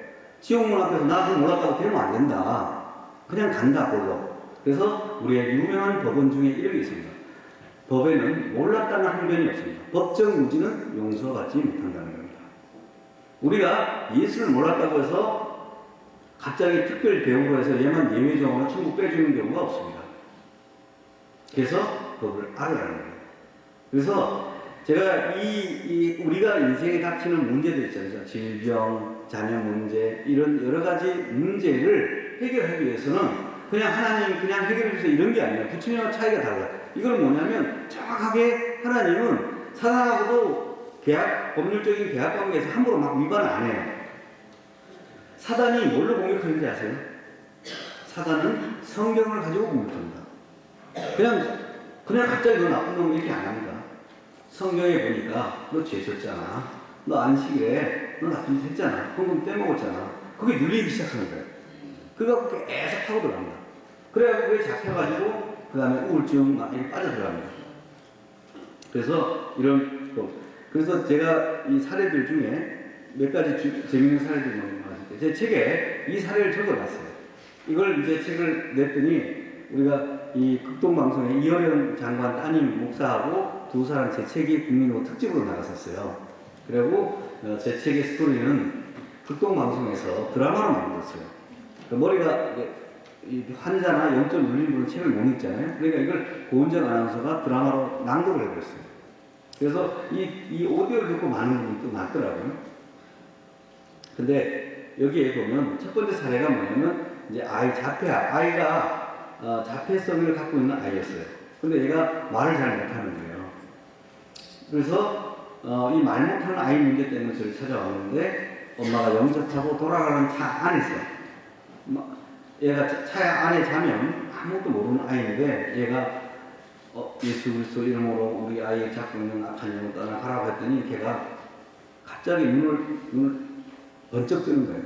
지옥문 앞에서 나 그거 몰랐다고 데모 안 된다. 그냥 간다 볼로. 그래서 우리의 유명한 법원 중에 이런 게 있습니다. 법에는 몰랐다는 항변이 없습니다. 법적 무지는 용서받지 못한다는 겁니다. 우리가 예수를 몰랐다고 해서 갑자기 특별 대우로 해서 얘만 예외적으로 천국 빼주는 경우가 없습니다. 그래서 법을 알아라는 거예요. 그래서 제가 우리가 인생에 닥치는 문제들 있잖아요. 질병, 자녀 문제, 이런 여러 가지 문제를 해결하기 위해서는 그냥 하나님 그냥 해결해 주세요 이런 게 아니라 부처님과 차이가 달라요. 이건 뭐냐면 정확하게 하나님은 사단하고도 법률적인 계약 관계에서 함부로 막 위반을 안 해요. 사단이 뭘로 공격하는지 아세요? 사단은 성경을 가지고 공격합니다. 그냥 갑자기 너 나쁜 놈 이렇게 안 합니다. 성경에 보니까 너 죄 졌잖아. 너 안식일에 너 나쁜 짓 했잖아. 헌금 떼먹었잖아. 그게 눌리기 시작하는 거예요. 그거 계속 타고 들어갑니다. 그래갖고 그게 잡혀가지고 그 다음에 우울증 막 이렇게 빠져들어갑니다. 그래서 그래서 제가 이 사례들 중에 몇 가지 재미있는 사례들 말씀드릴게요. 제 책에 이 사례를 적어놨어요. 이걸 이제 책을 냈더니 우리가 이 극동방송에 이어령 장관 따님 목사하고 두 사람 제 책이 국민으로 특집으로 나갔었어요. 그리고 제 책의 스토리는 극동방송에서 드라마로 만들었어요. 머리가 이 환자나 영적 눌린 분은 책을 못 읽잖아요. 그러니까 이걸 고은정 아나운서가 드라마로 낭독을 해버렸어요. 그래서 이 오디오를 듣고 많은 분이 또 났더라고요. 근데 여기에 보면 첫 번째 사례가 뭐냐면 이제 아이가 자폐성을 갖고 있는 아이였어요. 근데 얘가 말을 잘 못하는 거예요. 그래서 이 말 못하는 아이 문제 때문에 저를 찾아왔는데 엄마가 영접하고 돌아가는 차 안에서 얘가 차 안에 자면 아무것도 모르는 아이인데 얘가 예수 그리스도 이름으로 우리 아이 잡고 있는 악한 영을 떠나가라고 했더니 걔가 갑자기 눈을 번쩍 뜨는 거예요.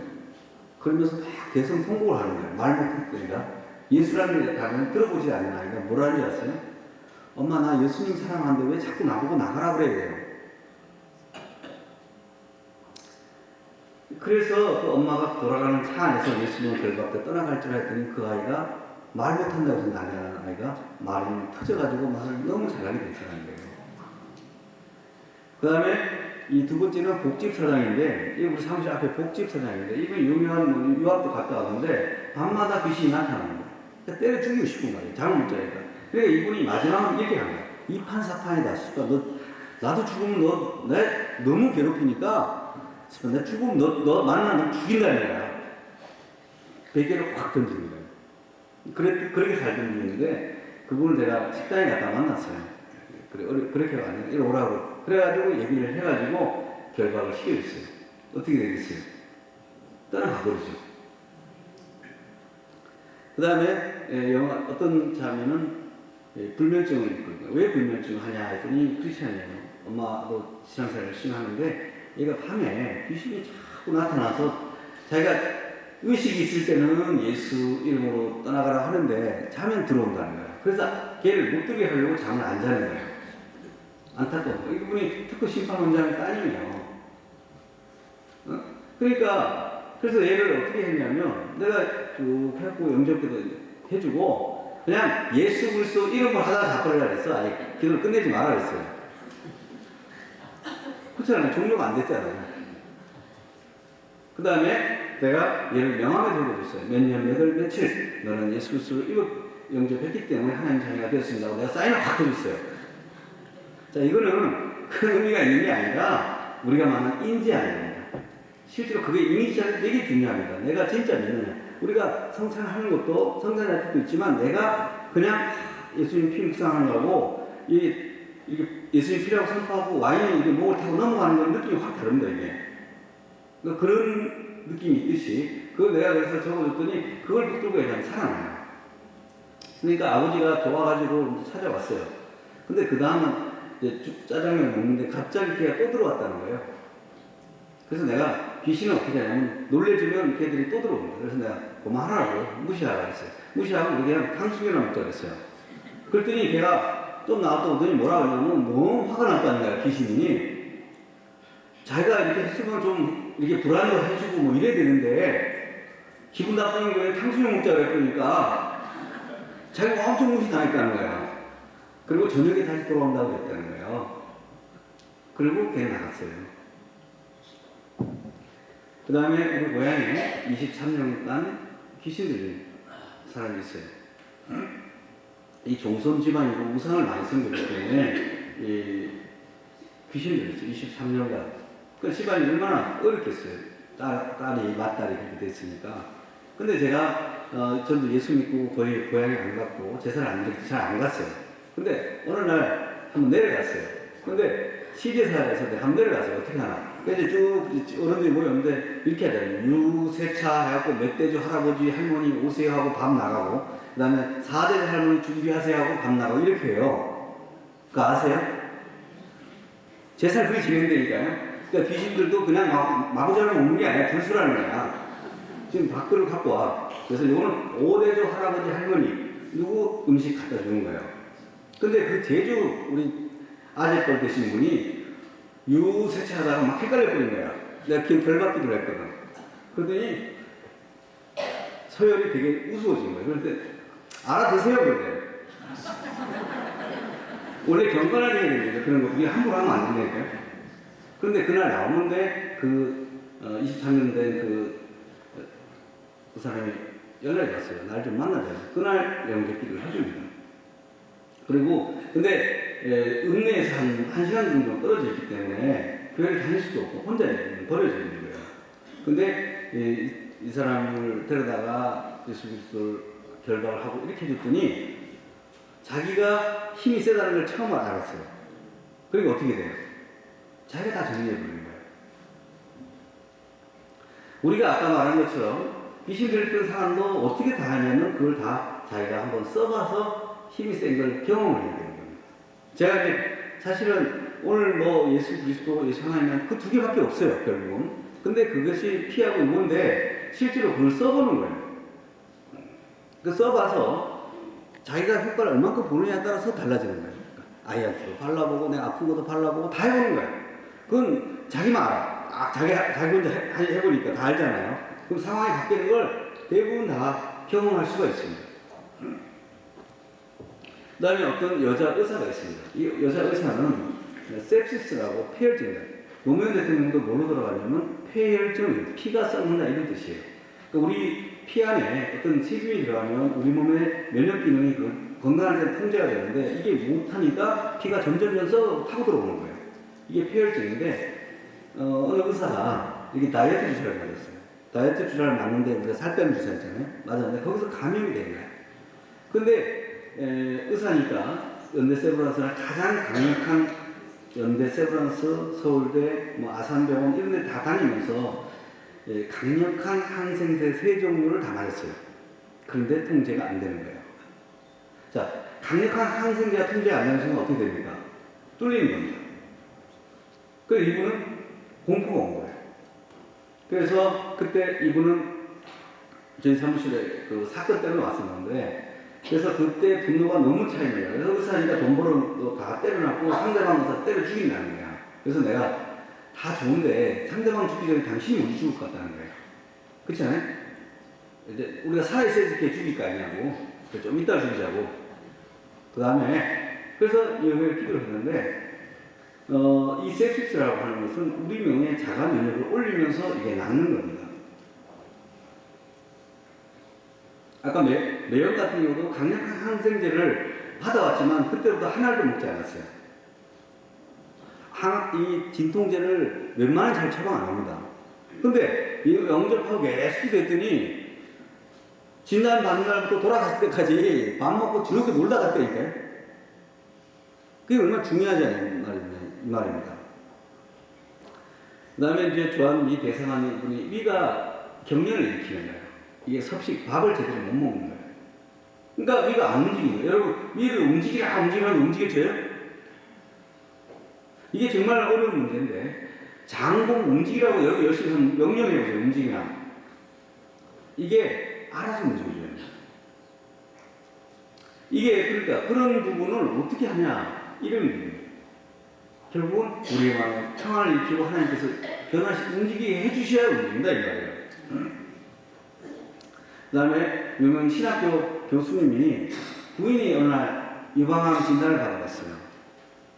그러면서 막 대성 통곡을 하는 거예요. 말 못했으니까. 예수라는 단어를 들어보지 않는 아이가 뭐라는지 아세요? 엄마 나 예수님 사랑하는데 왜 자꾸 나보고 나가라 그래요? 그래서 그 엄마가 돌아가는 차 안에서 예수님을 결박돼 떠나갈 줄 알았더니 그 아이가 말 못한다고 해서 난리나는 아이가 말이 터져가지고 말을 너무 잘하게 됐다는 거예요. 그 다음에 이 두 번째는 복집사장인데, 이 우리 사무실 앞에 복집사장인데, 이분 유명한 유학도 갔다 왔는데, 밤마다 귀신이 나타나는 거예요. 때려 죽이고 싶은 거예요. 잠을 못 자니까. 그러니까 이분이 마지막은 이렇게 한 거예요. 이판사판이다. 나도 죽으면 내 너무 괴롭히니까, 내 죽으면 너 만나면 죽인다는 거야. 베개를 확 던지는 거예요. 그렇게 살던 분인데, 그분을 제가 식당에 갔다 만났어요. 그래, 그렇게가 아니라 이리 오라고. 그래가지고 얘기를 해가지고 결박을 시켜줬어요. 어떻게 되겠어요? 떠나가버리죠. 그 다음에 영화 어떤 장면은 불면증을 입고, 왜 불면증을 하냐 했더니 크리스찬이에요. 엄마도 신앙생활을 열심히 하는데 얘가 밤에 귀신이 자꾸 나타나서 자기가 의식이 있을 때는 예수 이름으로 떠나가라 하는데 자면 들어온다는 거예요. 그래서 걔를 못 들게 하려고 잠을 안 자는 거예요. 안타까워. 이분이 특허 심판원장의 따님이에요. 그러니까 그래서 얘를 어떻게 했냐면 내가 쭉 해갖고 영접기도 해주고 그냥 예수 그리스도 이름을 하다가 잡으려고 그랬어. 아니 기도를 끝내지 말라 그랬어요. 그렇잖아요. 종료가 안 됐잖아요. 그 다음에 내가 얘를 명함에 적어줬어요. 몇 년, 몇 월, 며칠 너는 예수 그리스도를 영접했기 때문에 하나님 자녀가 되었습니다. 내가 사인을 확 해줬어요. 자, 이거는 큰 의미가 있는 게 아니라 우리가 말하는 인지하는 겁니다. 실제로 그게 이미지가 되게 중요합니다. 내가 진짜 믿느냐. 우리가 성찬하는 것도 성찬할 때도 있지만 내가 그냥 예수님 피 묵상하는 거고 이게 예수님 피라고 선포하고 와인이 이게 목을 타고 넘어가는 건 느낌이 확 다릅니다. 이게 그러니까 그런 느낌이 있듯이 그걸 내가 그래서 적어줬더니 그걸 붙들고 얘기하면 살아나요. 그러니까 아버지가 좋아가지고 이제 찾아왔어요. 근데 그 다음은 이제 짜장면 먹는데 갑자기 걔가 또 들어왔다는 거예요. 그래서 내가 귀신은 어떻게 하냐면 놀래주면 걔들이 또 들어옵니다. 그래서 내가 그만하라고 무시하라고 했어요. 무시하고 그냥 탕수육이나 먹자 그랬어요. 그랬더니 걔가 좀 나왔다 오더니 뭐라 그러냐면 너무 화가 났다는 거야. 귀신이 자기가 이렇게 했으면 좀 이렇게 불안도 해주고 뭐 이래야 되는데 기분 나쁜 거에 탕수육 먹자 그랬으니까 자기가 엄청 무시 당했다는 거야. 그리고 저녁에 다시 돌아온다고 그랬다는 거예요. 그리고 걔 나갔어요. 그 다음에 우리 고향에 23년간 귀신 들린 사람이 있어요. 이 종손 집안이고 우상을 많이 섬겼기 때문에 귀신 들렸어요. 23년간. 그 집안이 얼마나 어렵겠어요. 딸이, 맏딸이 그렇게 됐으니까. 근데 제가, 저도 예수 믿고 거의 고향에 안 갔고, 제사를 안 드리고 잘 안 갔어요. 근데 어느 날 한번 내려갔어요. 근데 시제사에서 내가 한번 내려갔어요. 어떻게 하나. 그래서 쭉 어른들이 모였는데 이렇게 하잖아요. 유세차 해갖고 멧돼지 할아버지 할머니 오세요 하고 밥 나가고 그 다음에 4대 할머니 준비하세요 하고 밥 나가고 이렇게 해요. 그거 아세요? 제사를 그렇게 진행되니까요. 그러니까 귀신들도 그냥 마구잡이 먹는 게 아니라 불수라는 거야. 지금 밥그릇 갖고 와. 그래서 이거는 5대조 할아버지 할머니 누구 음식 갖다 주는 거예요. 근데 그 제주 우리 아재뻘 되신 분이 유세차하다가 막 헷갈려 버린 거야. 내가 기억 별받기도 했거든. 그러더니 서열이 되게 우스워진 거예요. 그런데 알아드세요 그래. 원래 경건하게 해야 됩니다. 그런 거 그게 함부로 하면 안 된다니까요. 그런데 그날 나오는데 그 23년 된 그 사람이 연락이 왔어요. 날 좀 만나자. 그날 영접기를 해줍니다. 그리고 근데 읍내에서 한 시간 정도 떨어져 있기 때문에 교회를 다닐 수도 없고 혼자 버려져 있는 거예요. 근데 이 사람을 데려다가 예수 그리스도를 결박을 하고 이렇게 해줬더니 자기가 힘이 세다는 걸 처음 알았어요. 그리고 어떻게 돼요? 자기가 다 정리해버리는 거예요. 우리가 아까 말한 것처럼 귀신 들렸던 사람도 어떻게 다 하냐면 그걸 다 자기가 한번 써봐서 힘이 센 걸 경험을 해야 되는 겁니다. 제가 이제 사실은 오늘 뭐 예수 그리스도, 예수 하나님은 그 두 개밖에 없어요, 결국은. 근데 그것이 피하고 있는데 실제로 그걸 써보는 거예요. 그 써봐서 자기가 효과를 얼만큼 보느냐에 따라서 달라지는 거예요. 아이한테도 발라보고 내가 아픈 것도 발라보고 다 해보는 거예요. 그건 자기만 알아. 자기 혼자 해보니까 다 알잖아요. 그럼 상황이 바뀌는 걸 대부분 다 경험할 수가 있습니다. 그 다음에 어떤 여자 의사가 있습니다. 이 여자 의사는 셉시스라고 폐혈증이에요. 노무현 대통령도 뭘로 들어가냐면 폐혈증, 피가 썩는다 이런 뜻이에요. 그러니까 우리 피 안에 어떤 세균이 들어가면 우리 몸의 면역 기능이 건강할 때 통제가 되는데 이게 못하니까 피가 점점 타고 들어오는 거예요. 이게 폐혈증인데 어느 의사가 이게 다이어트 주사를 맞았어요. 다이어트 주사를 맞는데 우리가 살 빼는 주사 있잖아요. 맞았는데 거기서 감염이 된 거예요. 근데 의사니까 연대 세브란스는 가장 강력한 연대 세브란스, 서울대, 뭐 아산병원 이런 데 다 다니면서 예, 강력한 항생제 세 종류를 다 맞았어요. 그런데 통제가 안 되는 거예요. 자, 강력한 항생제가 통제 안 되는 순간 어떻게 됩니까? 뚫리는 겁니다. 그래서 이분은 공포가 온 거예요. 그래서 그때 이분은 저희 사무실에 그 사건 때문에 왔었는데, 그래서 그때 분노가 너무 차이는 거예요. 그래서 의사니까 돈 벌어 다 때려놨고 상대방 의사 때려 죽인다는 거야. 그래서 내가 다 좋은데 상대방 죽기 전에 당신이 우리 죽을 것 같다는 거예요. 그렇지 않아요? 이제 우리가 살아있어야지 이렇게 죽일 거 아니냐고. 좀 이따 죽이자고. 그 다음에 그래서 여기에 기도를 했는데 이 sepsis라고 하는 것은 우리 명의 자가 면역을 올리면서 이게 낫는 겁니다. 아까 매연 같은 경우도 강력한 항생제를 받아왔지만 그때부터 하나도 먹지 않았어요. 이 진통제를 웬만하면 잘 처방 안 합니다. 근데 이거 영접하고 계속 기도했더니 진단 받는 날부터 돌아갔을 때까지 밥 먹고 즐겁게 놀다 갔다니까요. 그게 얼마나 중요하지 않은 말입니다. 그 다음에 이제 좋아하는 이 대상하는 분이 위가 경련을 일으키는 거예요. 이게 섭식, 밥을 제대로 못 먹는 거예요. 그러니까 위가 안 움직이는 거예요. 여러분, 위를 움직이면 움직여져요? 이게 정말 어려운 문제인데, 장공 움직이라고 여러분 열심히 하면 명령해보세요, 움직이나. 이게 알아서 움직여줘요. 이게 그러니까 그런 부분을 어떻게 하냐, 이런 거예요. 결국은 우리의 마음에 평안을 일으키고 하나님께서 움직이게 해주셔야 움직인다, 이 말이에요. 그 다음에 유명 신학교 교수님이 부인이 어느 날 유방암 진단을 받아봤어요.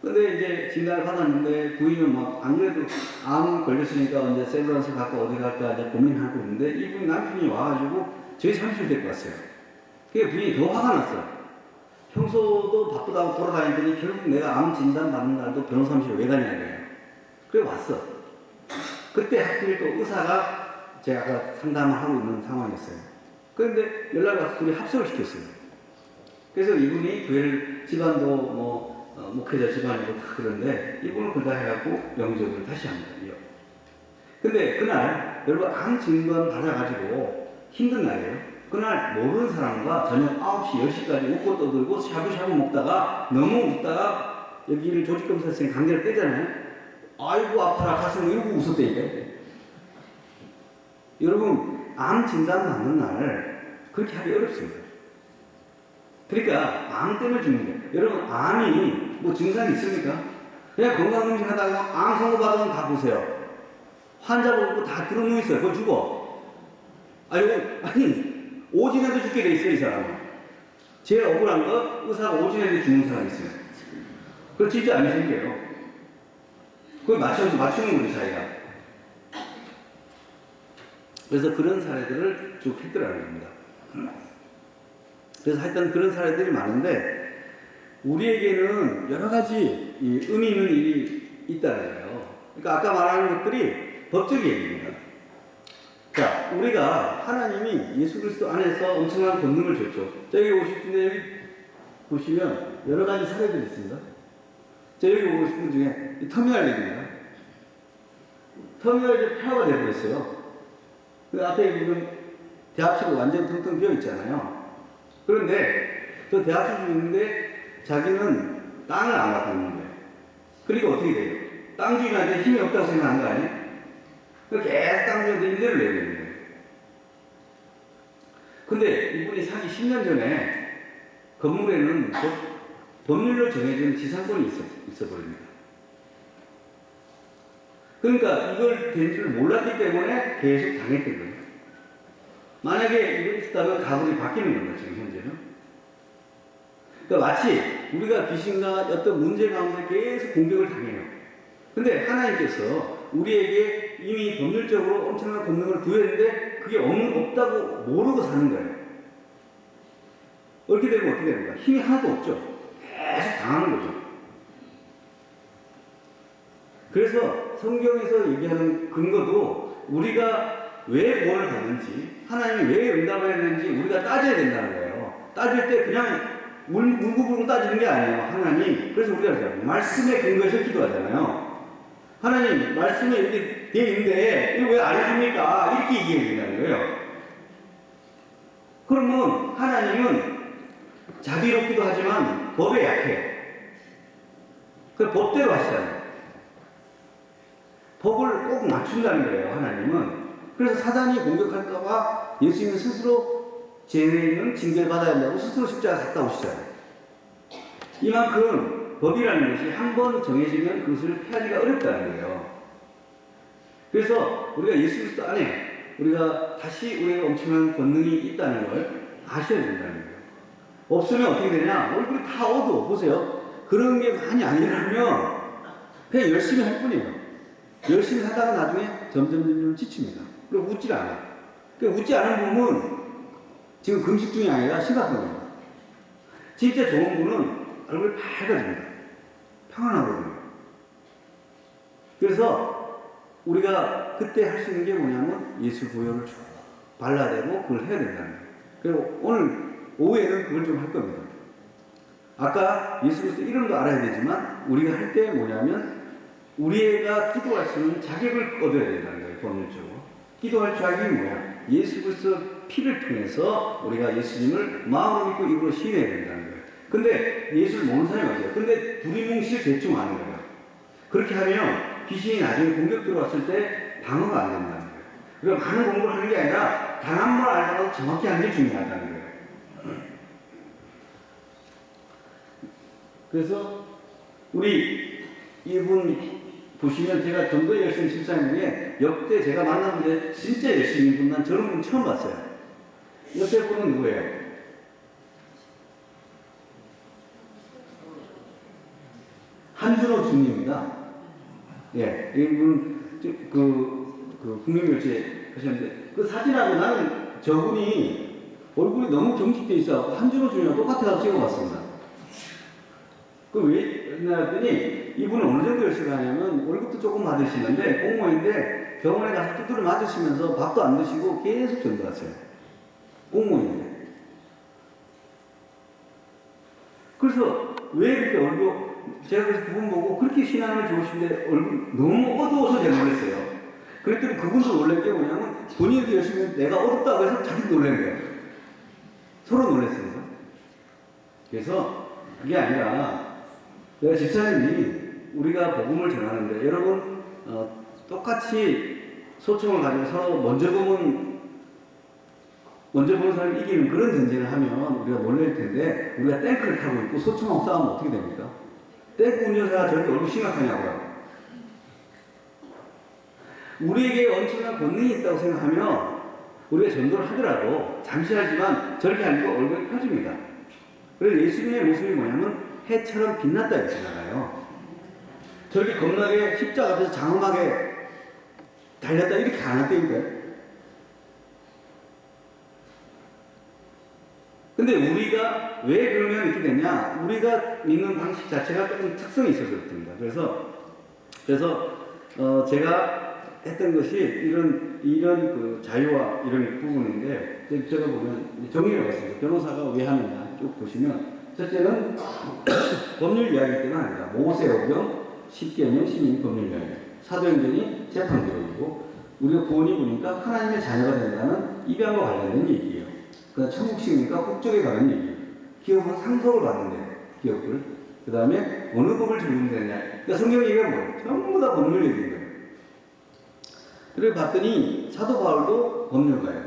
근데 이제 진단을 받았는데 부인은 막 안 그래도 암 걸렸으니까 이제 세브란스 갖고 어디 갈까 이제 고민하고 있는데 이분 남편이 와가지고 저희 사무실 데리고 왔어요. 그게 부인이 더 화가 났어요. 평소도 바쁘다고 돌아다니더니 결국 내가 암 진단 받는 날도 변호사 사무실에 왜 가냐 이거예요. 그래 왔어. 그때 하필 또 의사가 제가 아까 상담을 하고 있는 상황이었어요. 그런데 연락이 와서 둘이 합석을 시켰어요. 그래서 이분이 교회를 집안도 목회자 집안이고 다 그런데 이분은 그다 해갖고 명절을 다시 합니다. 근데 그날 여러분 암 진단 받아가지고 힘든 날이에요. 그날 모르는 사람과 저녁 9시, 10시까지 웃고 떠들고 샤브샤브 먹다가 너무 웃다가 여기를 조직검사쌤 강제로 떼잖아요. 아이고 아파라 가슴 이러고 웃었다니까요. 여러분 암 진단 받는 날 그렇게 하기 어렵습니다. 그러니까 암 때문에 죽는 거예요. 여러분 암이 뭐 증상이 있습니까? 그냥 건강검진 하다가 암 선고 받으면 다 보세요. 환자 보고 다 들어누워 있어요. 그거 죽어. 아니 오진에도 죽게 돼 있어요, 이 사람은. 제일 억울한 거 의사가 오진에도 죽는 사람이 있어요. 그거 진짜 안 생겨요. 그걸 맞추는 거지 자기가. 그래서 그런 사례들을 쭉 했더라는 겁니다. 그래서 하여튼 그런 사례들이 많은데 우리에게는 여러 가지 의미 있는 일이 있다는 거예요. 그러니까 아까 말하는 것들이 법적 얘기입니다. 자, 우리가 하나님이 예수 그리스도 안에서 엄청난 권능을 줬죠. 여기 오실 텐데 여기 보시면 여러 가지 사례들이 있습니다. 자, 여기 오고 싶은 분 중에 이 터미널 얘기입니다. 터미널이 이제 폐허가 되고 있어요. 그 앞에 보면 대합실이 완전 텅텅 비어 있잖아요. 그런데 저 대합실이 있는데 자기는 땅을 안 갖고 있는 거예요. 그러니까 어떻게 돼요? 땅 주인한테 힘이 없다고 생각하는 거 아니에요? 계속 땅 주인한테 임대를 내고 있는 거예요. 근데 이분이 사기 10년 전에 건물에는 법률로 정해진 지상권이 있어버립니다. 그러니까 이걸 된 줄 몰랐기 때문에 계속 당했던 거예요. 만약에 이걸 있었다면 가불이 바뀌는 겁니다, 지금 현재는. 그러니까 마치 우리가 귀신과 어떤 문제 가운데 계속 공격을 당해요. 근데 하나님께서 우리에게 이미 법률적으로 엄청난 권능을 부여했는데 그게 없다고 모르고 사는 거예요. 이렇게 되면 어떻게 됩니까? 힘이 하나도 없죠. 계속 당하는 거죠. 그래서 성경에서 얘기하는 근거도 우리가 왜 구원을 받는지, 하나님이 왜 응답해야 되는지 우리가 따져야 된다는 거예요. 따질 때 그냥 문구부로 따지는 게 아니에요. 하나님. 그래서 우리가 그러잖아요. 말씀에 근거해서 기도하잖아요. 하나님, 말씀에 이렇게 되어 있는데, 이거 왜 안 해줍니까? 이렇게 얘기해야 된다는 거예요. 그러면 하나님은 자비롭기도 하지만 법에 약해. 그 법대로 하시잖아요. 법을 꼭 맞춘다는 거예요, 하나님은. 그래서 사단이 공격할까봐 예수님 스스로 죄인은 징계를 받아야 한다고 스스로 십자가 갔다 오시잖아요. 이만큼 법이라는 것이 한 번 정해지면 그것을 피하기가 어렵다는 거예요. 그래서 우리가 예수 그리스도 안에 우리가 다시 우리가 엄청난 권능이 있다는 걸 아셔야 된다는 거예요. 없으면 어떻게 되냐? 얼굴이 다 어두워. 보세요. 그런 게 많이 안 일어나면 그냥 열심히 할 뿐이에요. 열심히 하다가 나중에 점점 지칩니다. 그리고 웃질 않아요. 그러니까 웃지 않은 분은 지금 금식 중이 아니라 심각한 겁니다. 진짜 좋은 분은 얼굴이 밝아집니다. 평안하거든요. 그래서 우리가 그때 할 수 있는 게 뭐냐면 예수 보혈을 쭉 발라대고 그걸 해야 된다는 거예요. 그리고 오늘 오후에는 그걸 좀 할 겁니다. 아까 예수 그리스도 이름도 알아야 되지만 우리가 할 때 뭐냐면 우리가 기도할 수 있는 자격을 얻어야 된다는 거예요. 본질적으로. 기도할 자격이 뭐야? 예수 그리스도 피를 통해서 우리가 예수님을 마음으로 믿고 입으로 신해야 된다는 거예요. 근데 예수를 모르는 사람이 없어요. 근데 두리뭉실 대충 아는 거예요. 그렇게 하면 귀신이 나중에 공격 들어왔을 때 방어가 안 된다는 거예요. 그러니까 많은 공부를 하는 게 아니라 단 한 번 알다가 정확히 하는 게 중요하다는 거예요. 그래서 우리 이분 보시면 제가 전도 열심히 집사님 중에 역대 제가 만난 분들 진짜 열심히 분 난 저런 분 처음 봤어요. 옆에 분은 누구예요? 한준호 주님입니다. 예, 이분 국민묘지에 하셨는데 그 사진하고 나는 저분이 얼굴이 너무 경직돼 있어 한준호 주님이랑 똑같아서 찍어봤습니다. 그 왜 했더니 이분은 어느 정도 열심히 하냐면 월급도 조금 받으시는데 공무원인데 병원에 가서 두드려 맞으시면서 밥도 안 드시고 계속 전도하세요. 공무원인데. 그래서 왜 이렇게 얼굴 제가 그래서 그분 보고 그렇게 신앙을 좋으신데 얼굴 너무 어두워서 제가 놀랐어요. 그랬더니 그분도 놀란 게 뭐냐면 본인도 열심히 했는데 내가 어둡다고 해서 자기도 놀란 거예요. 서로 놀랐습니다. 그래서 그게 아니라 내가 집사님이 우리가 복음을 전하는데 여러분 똑같이 소총을 가지고 서로 먼저 보는 사람이 이기는 그런 전쟁을 하면 우리가 놀랄 텐데 우리가 탱크를 타고 있고 소총하고 싸우면 어떻게 됩니까? 탱크 운전사가 저렇게 얼굴 심각하냐고요. 우리에게 엄청난 권능이 있다고 생각하면 우리가 전도를 하더라도 잠시 하지만 저렇게 하니까 얼굴이 펴집니다. 그래서 예수님의 모습이 뭐냐면 해처럼 빛났다 이렇게 나가요. 저렇게 겁나게 십자가 앞에서 장엄하게 달렸다 이렇게 안 한다니까요. 근데 우리가 왜 그러면 이렇게 되냐? 우리가 믿는 방식 자체가 조금 특성이 있어서 그렇습니다. 그래서 제가 했던 것이 이런 그 자유와 이런 부분인데 제가 보면 정의를 했습니다. 변호사가 왜 하느냐 쭉 보시면 첫째는 법률 이야기 때문에 아니다. 모세오경, 십계명, 시민 법률 이야기. 사도행전이 재판 기록이고 우리가 구원이 보니까 하나님의 자녀가 된다는 입양과 관련된 얘기예요. 그다음 천국식이니까 국적에 관한 얘기예요. 기업은 상속을 받는데 기업을. 그 다음에 어느 법을 적용해야 되냐. 그러니까 성경 얘기가 뭐예요? 전부 다 법률 얘기인 거예요. 그리고 봤더니 사도 바울도 법률가예요.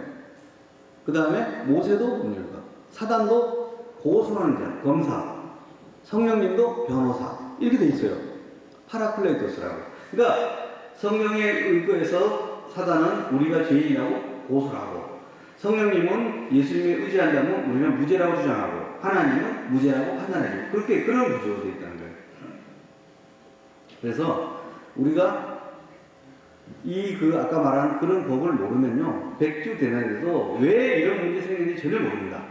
그 다음에 모세도 법률가. 사단도 고소하는 자, 검사, 성령님도 변호사 이렇게 돼 있어요. 파라클레토스라고. 그러니까 성령의 의거에서 사단은 우리가 죄인이라고 고소를 하고 성령님은 예수님에 의지한다면 우리는 무죄라고 주장하고 하나님은 무죄라고 판단해요. 그렇게 그런 구조로 되어 있다는 거예요. 그래서 우리가 아까 말한 그런 법을 모르면요 백주 대낮에도 왜 이런 문제 생기는지 전혀 모릅니다.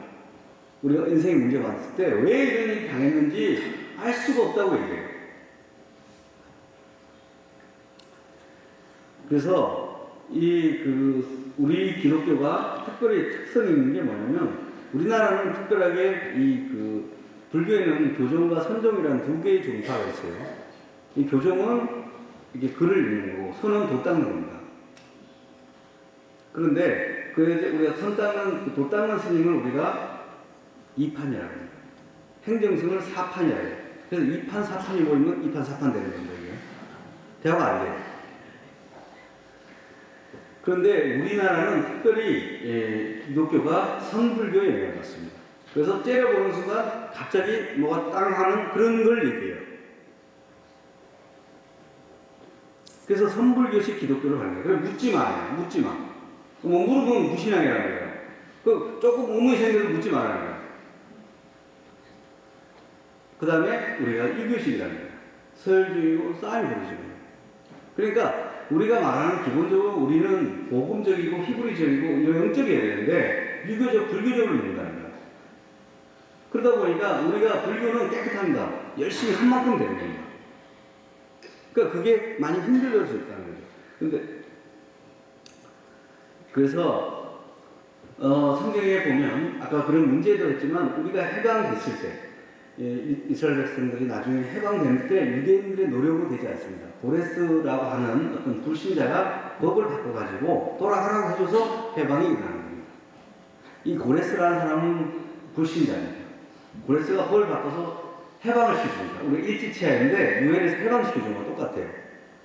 우리가 인생의 문제 봤을 때 왜 이런 일이 당했는지 알 수가 없다고 얘기해요. 그래서 우리 기독교가 특별히 특성이 있는 게 뭐냐면 우리나라는 특별하게 불교에는 교종과 선종이라는 두 개의 종파가 있어요. 이 교종은 이게 글을 읽는 거고, 선은 도 닦는 겁니다. 그런데 그래서 우리가 도 닦는 스님을 우리가 이판이라고 합니다. 행정승을 사판이라고 해요. 그래서 2판, 4판이 모이면 2판, 4판 되는 겁니다. 이게. 대화가 안 돼요. 그런데 우리나라는 특별히 기독교가 선불교에 영향을 받습니다. 그래서 째려보는 순간 갑자기 뭐가 땅 하는 그런 걸 얘기해요. 그래서 선불교식 기독교를 하는 거예요. 그래서 묻지 마. 뭐 물어보면 무신앙이라는 거예요. 그 조금 의문이 생겨도 묻지 말라는 거예요. 그 다음에 우리가 이교식이라는 거예요. 서열주의고 싸움이거든요. 그러니까 우리가 말하는 기본적으로 우리는 복음적이고 히브리적이고 영적이어야 되는데 유교적, 불교적으로 믿는다는 거예요. 그러다 보니까 우리가 불교는 깨끗합니다. 열심히 한 만큼 되는 겁니다. 그러니까 그게 많이 힘들어질 수 있다는 거죠. 근데 그래서 성경에 보면 아까 그런 문제도 했지만 우리가 해방됐을 때 이스라엘 백성들이 나중에 해방될 때 유대인들의 노력으로 되지 않습니다. 고레스라고 하는 어떤 불신자가 법을 바꿔가지고 돌아가라고 해줘서 해방이 일어나는 겁니다. 이 고레스라는 사람은 불신자입니다. 고레스가 법을 바꿔서 해방을 시켜줍니다. 우리 일지체인데 유엔에서 해방시켜준 거 똑같아요.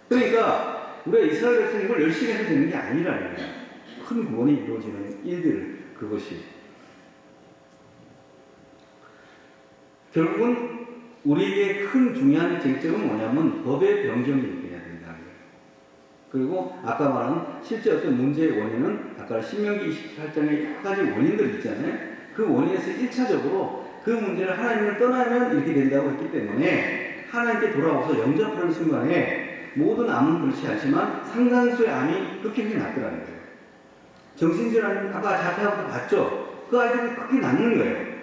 그러니까 우리가 이스라엘 백성을 열심히 해서 되는 게 아니라는 거예요. 큰 구원이 이루어지는 일들, 그것이. 결국은 우리에게 큰 중요한 쟁점은 뭐냐면 법의 병정이 돼야 된다는 거예요. 그리고 아까 말한 실제 어떤 문제의 원인은 아까 신명기 28장에 여러 가지 원인들이 있잖아요. 그 원인에서 1차적으로 그 문제를 하나님을 떠나면 이렇게 된다고 했기 때문에 하나님께 돌아와서 영접하는 순간에 모든 암은 그렇지 않지만 상당수의 암이 극히 낫더라는 거예요. 정신질환 아까 자폐하고도 봤죠? 그 아이들은 극히 낫는 거예요.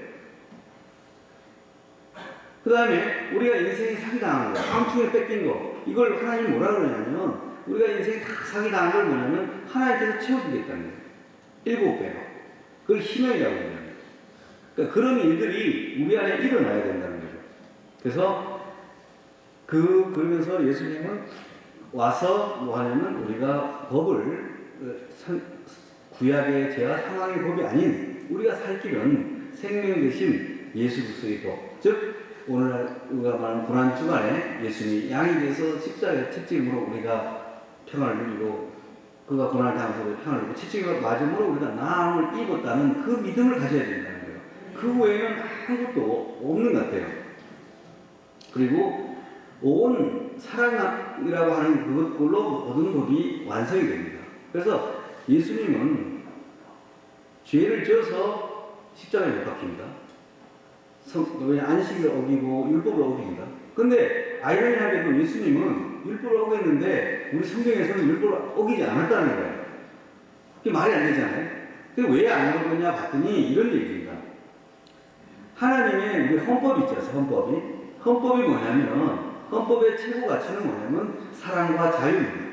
그 다음에 우리가 인생이 사기당한 거, 한충에 뺏긴 거, 이걸 하나님이 뭐라 그러냐면 우리가 인생이 다 사기당한 걸 뭐냐면 하나님께서 채워주겠다는 거예요. 7배로. 그걸 희명이라고 해요. 그러니까 그런 일들이 우리 안에 일어나야 된다는 거죠. 그래서 그러면서 예수님은 와서 뭐 하냐면 우리가 법을 구약의 죄와 사망의 법이 아닌 우리가 살 길은 생명 대신 예수 그리스도의 법, 즉 오늘 우리가 말하는 고난 주간에 예수님이 양이 돼서 십자가의 채찍으로 우리가 평안을 누리고 그가 고난을 당해서 평안을 누리고 채찍을 맞음으로 우리가 나음을 입었다는 그 믿음을 가져야 된다는 거예요. 그 외에는 아무것도 없는 것 같아요. 그리고 온 사랑이라고 하는 그것걸로 모든 법이 완성이 됩니다. 그래서 예수님은 죄를 지어서 십자가에 못 박힙니다. 안식을 어기고 율법을 어깁니다. 근데 아이러니하게도 예수님은 율법을 어겼는데 우리 성경에서는 율법을 어기지 않았다는 거예요. 그게 말이 안 되잖아요. 그게 왜 안 어겼냐 봤더니 이런 얘기입니다. 하나님의 우리 헌법이 있죠. 헌법이. 헌법이 뭐냐면 헌법의 최고 가치는 뭐냐면 사랑과 자유입니다.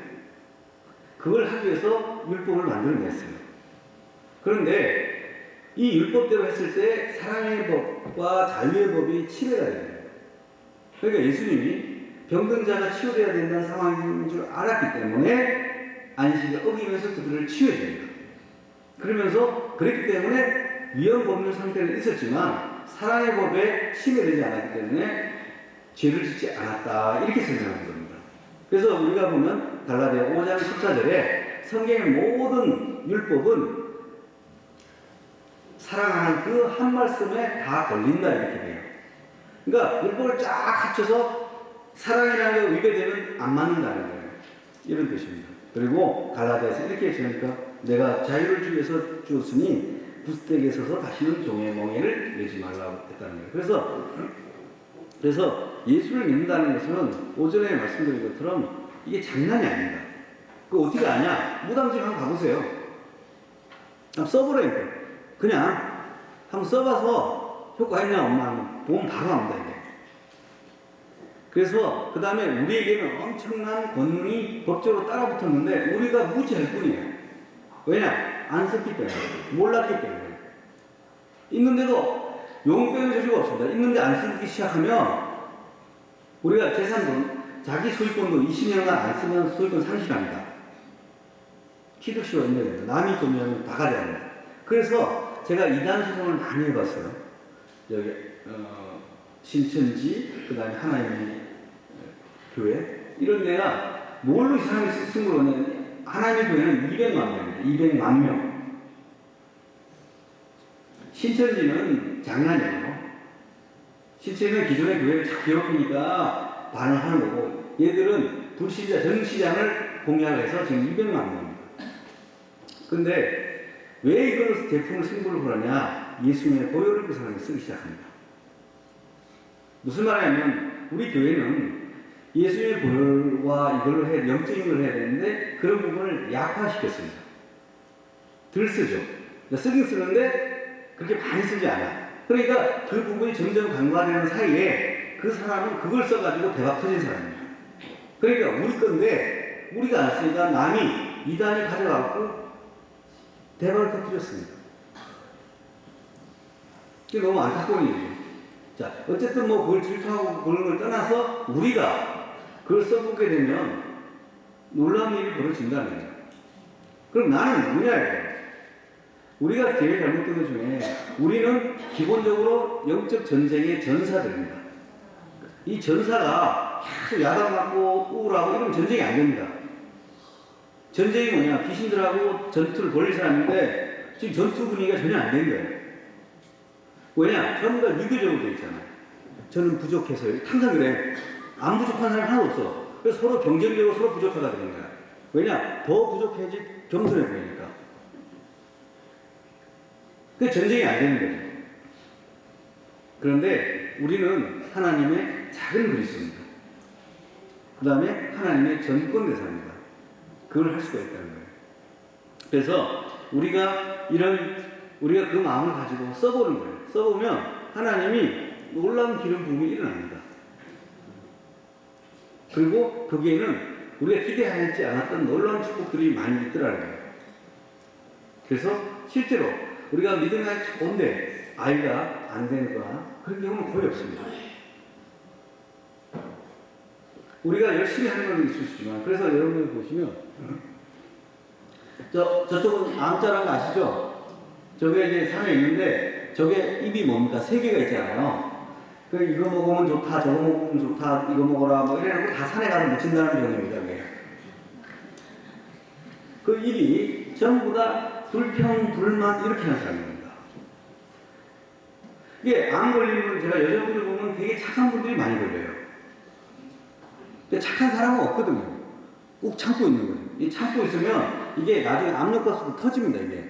그걸 하기 위해서 율법을 만들어냈어요. 그런데 이 율법대로 했을 때 사랑의 법과 자유의 법이 치료가 됩니다. 그러니까 예수님이 병든 자가 치유돼야 된다는 상황인 줄 알았기 때문에 안식을 어기면서 그들을 치유해야 됩니다. 그러면서 그랬기 때문에 위헌법률 상태는 있었지만 사랑의 법에 침해되지 않았기 때문에 죄를 짓지 않았다 이렇게 설명하는 겁니다. 그래서 우리가 보면 갈라디아 5장 14절에 성경의 모든 율법은 사랑하는 그 한 말씀에 다 걸린다 이렇게 돼요. 그러니까 율법을 쫙 합쳐서 사랑이라는 게 위배되면 안 맞는다는 거예요. 이런 뜻입니다. 그리고 갈라디아에서 이렇게 지으니까 내가 자유를 주기 위해서 주었으니 부스tek에 서서 다시는 종의 멍에를 내지 말라고 했다는 거예요. 그래서 예수를 믿는다는 것은 오전에 말씀드린 것처럼 이게 장난이 아닙니다. 그거 어떻게 아냐? 무당집 한번 가보세요. 한번 써보라니까. 그냥 한번 써봐서 효과 있냐 없냐 보면 바로 압니다 이게. 그래서 그 다음에 우리에게는 엄청난 권능이 법적으로 따라붙었는데 우리가 무지할 뿐이에요. 왜냐? 안 썼기 때문에 몰랐기 때문에 있는데도 용병 저주가 없습니다. 있는데 안 쓰기 시작하면 우리가 재산돈, 자기 소유권도 20년간 안 쓰면 소유권 상실합니다. 키득시가 인정됩니다. 남이 돈이면 다 가져갑니다. 그래서 제가 이단 소송을 많이 해봤어요. 여기 신천지, 그 다음에 하나님의 교회 이런 데가 뭘로 이 사람이 쓴 거냐면 하나님의 교회는 200만 명입니다. 200만 명. 신천지는 장난이에요. 신천지는 기존의 교회를 자꾸 괴롭히니까 반응하는 거고 얘들은 불신자 전시장을 공략해서 지금 200만 명입니다. 근데 왜 이걸 제품을 승부를 그러냐? 예수님의 보혈을 그 사람이 쓰기 시작합니다. 무슨 말이냐면 우리 교회는 예수님의 보혈과 이걸로 영적인 걸 해야 되는데 그런 부분을 약화시켰습니다. 덜 쓰죠. 쓰긴 쓰는데 그렇게 많이 쓰지 않아. 그러니까 그 부분이 점점 강화되는 사이에 그 사람은 그걸 써가지고 대박 터진 사람입니다. 그러니까 우리 건데 우리가 안 쓰니까 남이 이단이 가져가고 대박을 터뜨렸습니다. 이게 너무 안타까운 일이에요. 자, 어쨌든 뭐 그걸 질투하고 그런 걸 떠나서 우리가 그걸 써보게 되면 놀라운 일이 벌어진다는 거예요. 그럼 나는 누구냐 이거예요. 우리가 제일 잘못된 것 중에 우리는 기본적으로 영적 전쟁의 전사들입니다. 이 전사가 계속 야단 맞고 우울하고 이러면 전쟁이 안 됩니다. 전쟁이 뭐냐? 귀신들하고 전투를 벌일 사람인데 지금 전투 분위기가 전혀 안 된 거예요. 왜냐? 전부 다 위교적으로 되어 있잖아요. 저는 부족해서요. 항상 그래. 안 부족한 사람이 하나도 없어. 그래서 서로 경쟁적으로 서로 부족하다 되는 거야. 왜냐? 더 부족해야지 겸손해 보이니까. 그 전쟁이 안 되는 거죠. 그런데 우리는 하나님의 작은 그리스도입니다. 그 다음에 하나님의 전권 대사입니다. 그걸 할 수가 있다는 거예요. 그래서 우리가 그 마음을 가지고 써보는 거예요. 써보면 하나님이 놀라운 기름 부음이 일어납니다. 그리고 거기에는 우리가 기대하지 않았던 놀라운 축복들이 많이 있더라는 거예요. 그래서 실제로 우리가 믿음이 아주 좋은데 아이가 안 되는 거나 그런 경우는 거의 없습니다. 우리가 열심히 하는 건 있을 수 있지만 그래서 여러분들 보시면 저쪽은 암자라는 거 아시죠? 저게 이제 산에 있는데 저게 입이 뭡니까? 3개가 있잖아요. 그 이거 먹으면 좋다, 저거 먹으면 좋다, 이거 먹어라 뭐 이래놓고 다 산에 가서 묻힌다는 병입니다. 그게. 그 입이 전부 다 불평, 불만 이렇게 하는 사람입니다. 이게 암 걸리는 건 제가 여자분들 보면 되게 착한 분들이 많이 걸려요. 근데 착한 사람은 없거든요. 꼭 참고 있는 거예요. 이 참고 있으면 이게 나중에 압력밥솥도 터집니다, 이게.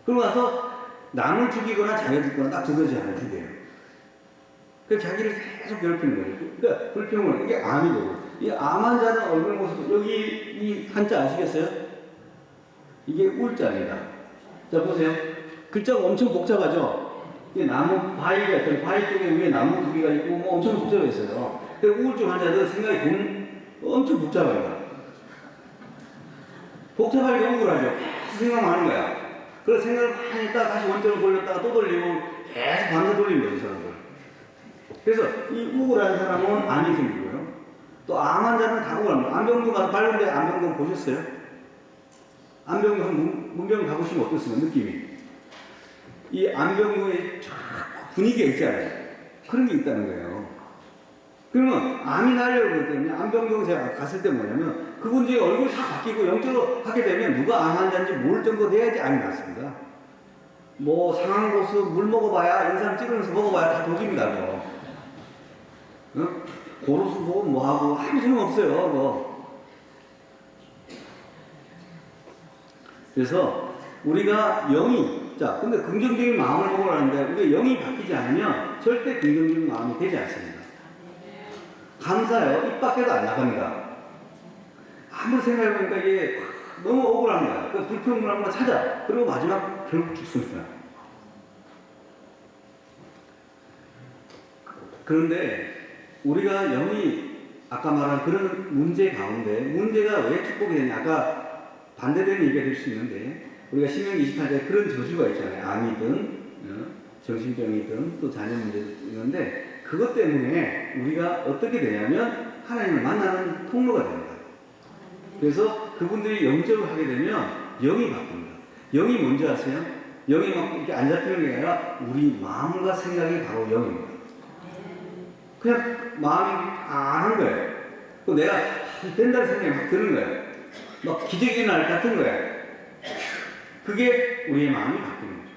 그러고 나서 남을 죽이거나 자기를 죽거나 딱 두 가지 하나 죽여요. 그래서 자기를 계속 괴롭히는 거예요. 그러니까 불평을, 이게 암이거든요. 이 암 환자는 얼굴 모습, 여기 이 한자 아시겠어요? 이게 울자입니다. 자, 보세요. 글자가 엄청 복잡하죠? 이게 나무 바위가 있어요. 바위 쪽에 위에 나무 두 개가 있고 뭐 엄청 복잡해 있어요. 그리고 우울증 환자들은 생각이 엄청 복잡합니다. 복잡하게 우울하죠. 계속 생각만 하는 거야. 그래서 생각을 많이 했다가 다시 원점을 돌렸다가 또 돌리고 계속 반대 돌리는 거예요, 이 사람들. 그래서 이 우울한 사람은 암이 생기고요. 또 암 환자는 다 우울합니다. 암병동 가서 발견된 암병동 보셨어요? 암병동 문병 가보시면 어떻습니까? 느낌이. 이 암병동에 쫙 분위기가 있잖아요. 그런 게 있다는 거예요. 그러면 암이 나려고 그랬더니 암병동 제가 갔을 때 뭐냐면 그분들이 얼굴이 다 바뀌고 영적으로 하게 되면 누가 암 환자인지 모를 정도 돼야지 암이 났습니다. 뭐 상한 고수 물 먹어봐야 인상 찍으면서 먹어봐야 다 독입니다. 그거. 어? 고로수 보고 뭐하고 아무 소용없어요. 그거. 그래서 우리가 영이 자 근데 긍정적인 마음을 먹으라는데 우리가 영이 바뀌지 않으면 절대 긍정적인 마음이 되지 않습니다. 감사해요. 입 밖에도 안 나갑니다. 아무리 생각해보니까 이게 너무 억울한 거야. 그 불평불만 찾아. 그리고 마지막 결국 죽습니다. 그런데 우리가 영이 아까 말한 그런 문제 가운데 문제가 왜 축복이 되냐. 아까 반대되는 얘기가 될 수 있는데 우리가 신명기 28장에 그런 저주가 있잖아요. 암이든 정신병이든 또 자녀 문제도 있는데 그것 때문에 우리가 어떻게 되냐면 하나님을 만나는 통로가 됩니다. 그래서 그분들이 영접을 하게 되면 영이 바뀝니다. 영이 뭔지 아세요? 영이 막 이렇게 안 잡히는 게 아니라 우리 마음과 생각이 바로 영입니다. 그냥 마음이 안 하는 거예요. 또 내가 된다는 생각이 막 드는 거예요. 막 기적이 일어날 것 같은 거예요. 그게 우리의 마음이 바뀌는 거죠.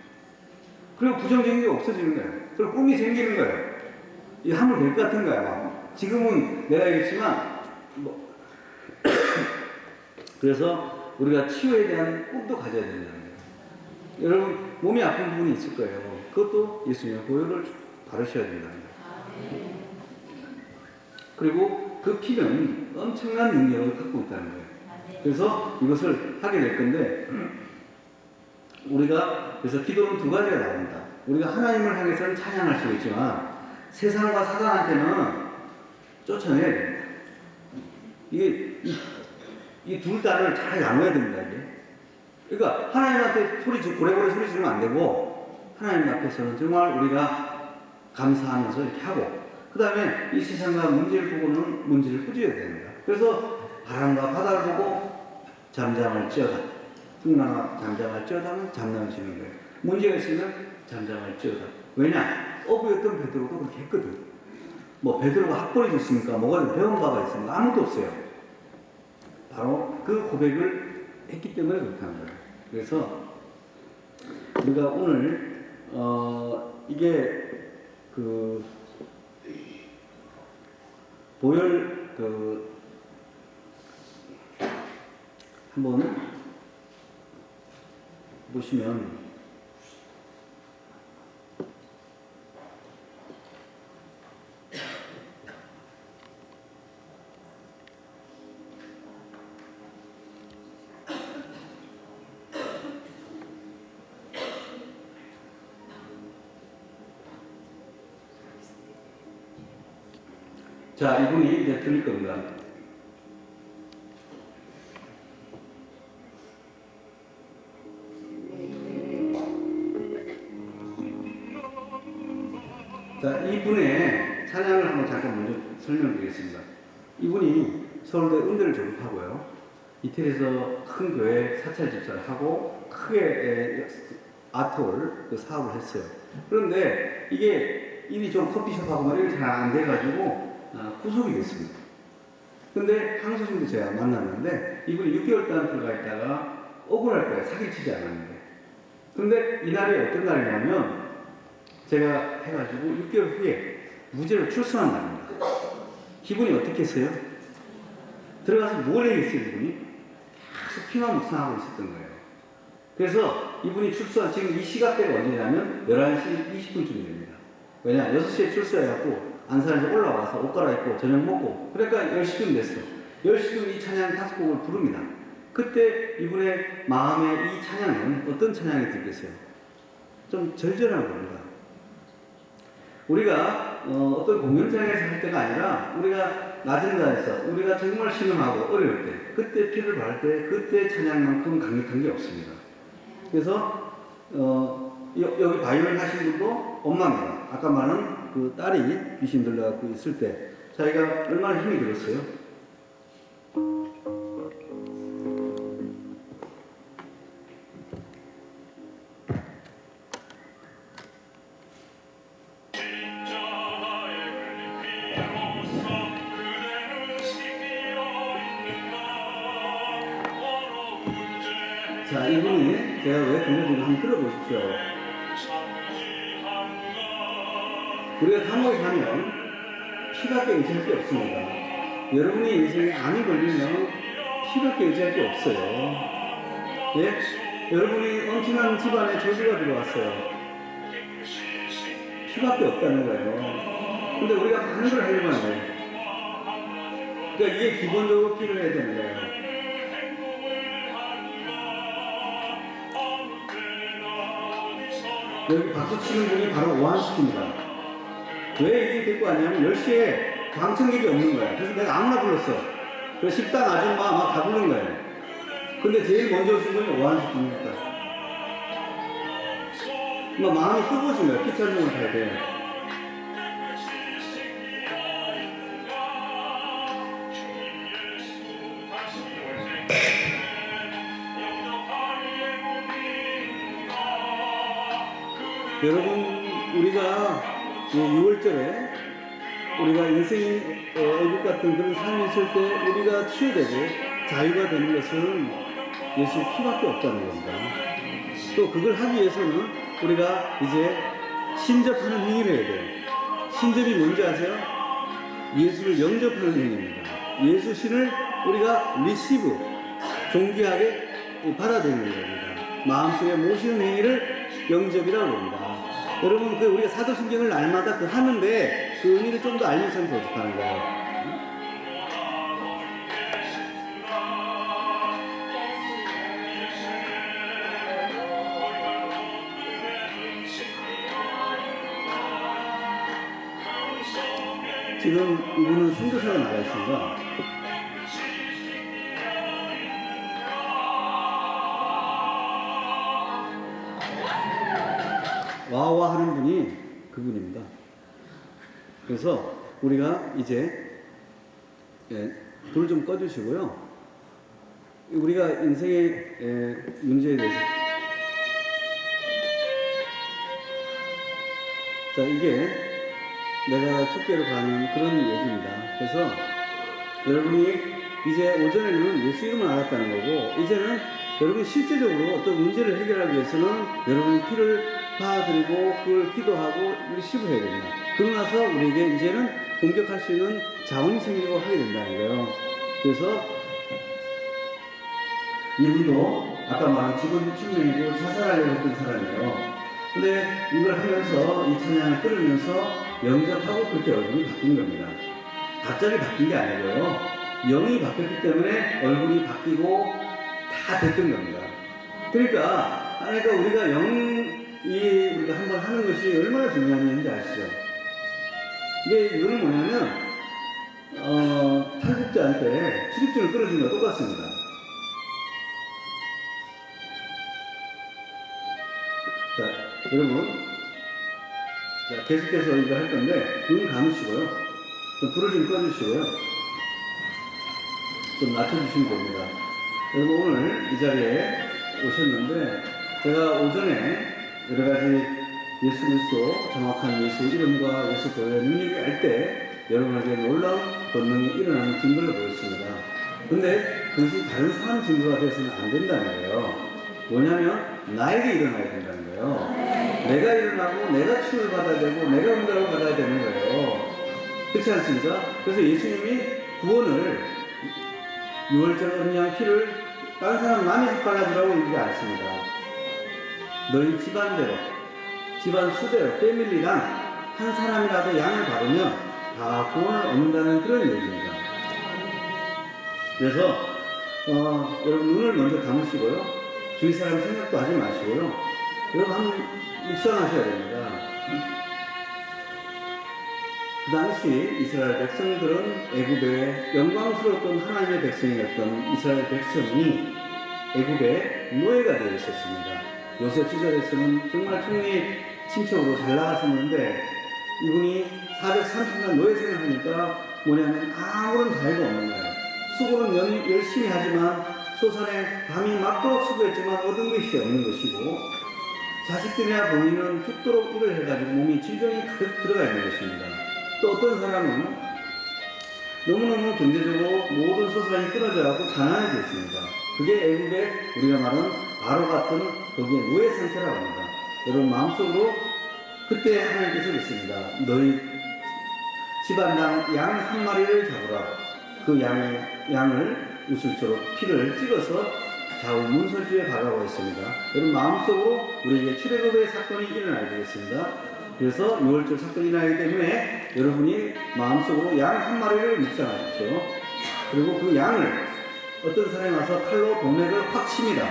그리고 부정적인 게 없어지는 거예요. 그리고 꿈이 생기는 거예요. 이 하면 될 것 같은 거야. 지금은 내가 얘기했지만, 그래서 우리가 치유에 대한 꿈도 가져야 된다는 거예요. 여러분, 몸이 아픈 부분이 있을 거예요. 그것도 예수님의 보혈을 바르셔야 된다는 거예요. 그리고 그 피는 엄청난 능력을 갖고 있다는 거예요. 그래서 이것을 하게 될 건데, 우리가 그래서 기도는 두 가지가 나옵니다. 우리가 하나님을 향해서는 찬양할 수 있지만 세상과 사단한테는 쫓아내야 됩니다. 이게 이 둘 다를 잘 나눠야 됩니다. 이게. 그러니까 하나님한테 고래고래 소리 지르면 안 되고 하나님 앞에서는 정말 우리가 감사하면서 이렇게 하고 그 다음에 이 세상과 문제를 보고는 문제를 꾸짖어야 됩니다. 그래서 바람과 바다를 보고 잠잠할지어다. 승나가 잠잠할지어다는 잠잠하시는 거예요. 문제가 있으면 잠잠할지어다. 왜냐? 어부였던 베드로도 그렇게 했거든. 뭐 베드로가 학벌이 좋습니까? 뭐가 배운 바가 있습니까? 아무도 없어요. 바로 그 고백을 했기 때문에 그렇게 하는 거예요. 그래서 우리가 오늘 이게 그 보혈 한번 보시면 자, 이분이 이제 드릴 겁니다. 자, 이분의 찬양을 한번 잠깐 먼저 설명드리겠습니다. 이분이 서울대 음대를 졸업하고요. 이태리에서 큰 교회 사찰 집사를 하고 크게 아트홀 그 사업을 했어요. 그런데 이게 일이 좀 커피숍하고 막 이렇게 잘 안 돼가지고 구속이 됐습니다. 근데 항소심도 제가 만났는데 이분이 6개월 동안 들어가 있다가 억울할 거예요. 사기 치지 않았는데. 근데 이날이 어떤 날이냐면 제가 해가지고 6개월 후에 무죄로 출소한 날입니다. 기분이 어떻게 했어요? 들어가서 뭘 얘기했어요, 이분이? 계속 피만 묵상하고 있었던 거예요. 그래서 이분이 출소한, 지금 이 시각대가 언제냐면 11시 20분쯤 됩니다. 왜냐, 6시에 출소해갖고 안산에서 올라와서 옷 갈아입고 저녁 먹고, 그러니까 10시쯤 됐어. 10시쯤 이 찬양 5곡을 부릅니다. 그때 이분의 마음에 이 찬양은 어떤 찬양이 들겠어요? 좀 절절한 겁니다. 우리가 어떤 공연장에서 할 때가 아니라 우리가 낮은 자에서 우리가 정말 신음하고 어려울 때 그때 피를 바를 때 그때 찬양만큼 강력한 게 없습니다. 그래서 여기 바이올린 하신 분도 엄마입니다. 아까 말한 그 딸이 귀신 들려갖고 있을 때 자기가 얼마나 힘이 들었어요. 자, 이분이 제가 왜 들려주는지 한번 들어보십시오. 우리가 감옥에 가면 피밖에 의지할 게 없습니다. 여러분이 인생에 암이 걸리면 피밖에 의지할 게 없어요. 예? 여러분이 엄청난 집안에 저주가 들어왔어요. 피밖에 없다는 거예요. 근데 우리가 많은 걸 하려고 하는데, 그러니까 이게 기본적으로 필요해야 되는 거예요. 여기 박수 치는 분이 바로 오한숙입니다. 왜 이게 데리고 왔냐면 10시에 방청객이 없는 거야. 그래서 내가 아무나 불렀어. 그래서 식당 아줌마 막 다 부른 거예요. 근데 제일 먼저 오신 분이 오한숙입니다. 막 마음이 뜨거워진 거야. 피 촬영을 할 때. 여러분, 우리가 6월절에 우리가 인생의 애국 같은 그런 삶이 있을 때 우리가 치유되고 자유가 되는 것은 예수 피밖에 없다는 겁니다. 또 그걸 하기 위해서는 우리가 이제 신접하는 행위를 해야 돼요. 신접이 뭔지 아세요? 예수를 영접하는 행위입니다. 예수 신을 우리가 리시브, 존귀하게 받아들이는 겁니다. 마음속에 모시는 행위를 영접이라고 합니다. 여러분, 우리가 사도신경을 날마다 하는데 그 의미를 좀 더 알면서 더 좋다는 거예요. 지금 이분은 선교사가 나가 있습니다. 와와 하는 분이 그분입니다. 그래서 우리가 이제 불 좀 꺼주시고요. 우리가 인생의 문제에 대해서 자, 이게 내가 축제로 가는 그런 얘기입니다. 그래서 여러분이 이제 오전에는 예수 이름을 알았다는 거고, 이제는 여러분이 실제적으로 어떤 문제를 해결하기 위해서는 여러분이 피를 받아들이고 그걸 기도하고 리시브 해야 됩니다. 그러고 나서 우리에게 이제는 공격할 수 있는 자원이 생기고 하게 된다는 거예요. 그래서 이분도 아까 말한 직원 유출명이고 자살하려고 했던 사람이에요. 근데 이걸 하면서 이 찬양을 들으면서 영접하고 그렇게 얼굴이 바뀐 겁니다. 갑자기 바뀐 게 아니고요. 영이 바뀌었기 때문에 얼굴이 바뀌고 다 됐던 겁니다. 그러니까 우리가 우리가 한번 하는 것이 얼마나 중요한 일인지 아시죠? 이게 이거는 뭐냐면 탈북자한테 출입증을 끌어주는 거와 똑같습니다. 자, 여러분, 자, 계속해서 이거 할 건데 눈 감으시고요, 좀 불을 좀 꺼주시고요, 좀 낮춰주시면 됩니다. 여러분, 오늘 이 자리에 오셨는데 제가 오전에 여러 가지 예수 그리스도 정확한 예수 이름과 예수 교회의 능력을 알 때 여러분에게 놀라운 권능이 일어나는 증거를 보였습니다. 근데 그것이 다른 사람 증거가 되어서는 안 된다는 거예요. 뭐냐면 나에게 일어나야 된다는 거예요. 내가 일어나고 내가 치유를 받아야 되고 내가 응답을 받아야 되는 거예요. 그렇지 않습니까? 그래서 예수님이 구원을 6월절 언양 피를 다른 사람 남의 집 발라주라고 얘기하지 않습니다. 너희 집안대로, 집안 수대로, 패밀리랑 한 사람이라도 양을 받으면 다 구원을 얻는다는 그런 얘기입니다. 그래서 여러분 눈을 먼저 감으시고요, 주위 사람 생각도 하지 마시고요, 여러분 한번 묵상하셔야 됩니다. 그 당시 이스라엘 백성들은 애굽의 영광스러웠던 하나님의 백성이었던 이스라엘 백성이 애굽의 노예가 되어 있었습니다. 요셉 시절에서는 정말 총리 친척으로 잘 나갔었는데 이분이 430년 노예 생활을 하니까 뭐냐면 아무런 자유가 없는 거예요. 수고는 열심히 하지만 소산에 밤이 맞도록 수고했지만 얻은 것이 없는 것이고, 자식들이나 본인은 죽도록 일을 해가지고 몸이 질병이 가득 들어가 있는 것입니다. 또 어떤 사람은 너무너무 경제적으로 모든 소산이 끊어져가고 가난해져 있습니다. 그게 애국의 우리가 말하는 바로 같은 거기에 노예 상태라고 합니다. 여러분 마음속으로 그때 하나님께서 그랬습니다. 너희 집안당 양 한 마리를 잡으라. 그 양을 우슬초로 피를 찍어서 좌우 문설주에 박아고 있습니다. 여러분 마음속으로 우리에게 출애굽의 사건이 일어나야 되겠습니다. 그래서 6월절 사건이 일어나기 때문에 여러분이 마음속으로 양 한 마리를 묵상하십시오. 그리고 그 양을 어떤 사람이 와서 칼로 동맥을 확 칩니다.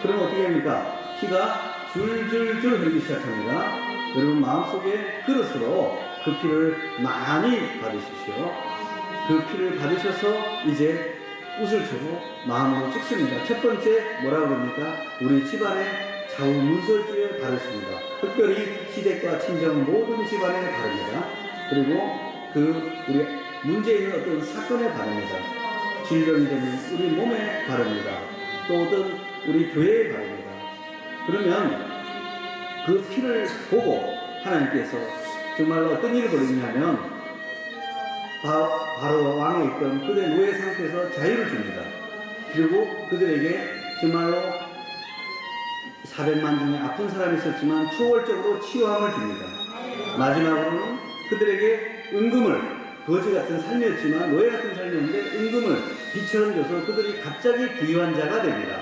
그러면 어떻게 합니까? 피가 줄줄줄 흐르기 시작합니다. 여러분 마음속에 그릇으로 그 피를 많이 받으십시오. 그 피를 받으셔서 이제 우슬초로 마음으로 찍습니다. 첫 번째 뭐라고 그럽니까? 우리 집안의 좌우 문설주에 바르십니다. 특별히 시댁과 친정 모든 집안에 바릅니다. 그리고 우리 문제 있는 어떤 사건에 바릅니다. 질병이 되면 우리 몸에 바릅니다. 또 어떤 우리 교회에 바릅니다. 그러면 그 피를 보고 하나님께서 정말로 어떤 일을 벌이냐면 바로 왕에 있던 그들의 노예 상태에서 자유를 줍니다. 그리고 그들에게 정말로 400만 중에 아픈 사람이 있었지만 초월적으로 치유함을 줍니다. 마지막으로는 그들에게 은금을, 거지 같은 삶이었지만 노예 같은 삶이었는데 은금을 비처럼 줘서 그들이 갑자기 부유한 자가 됩니다.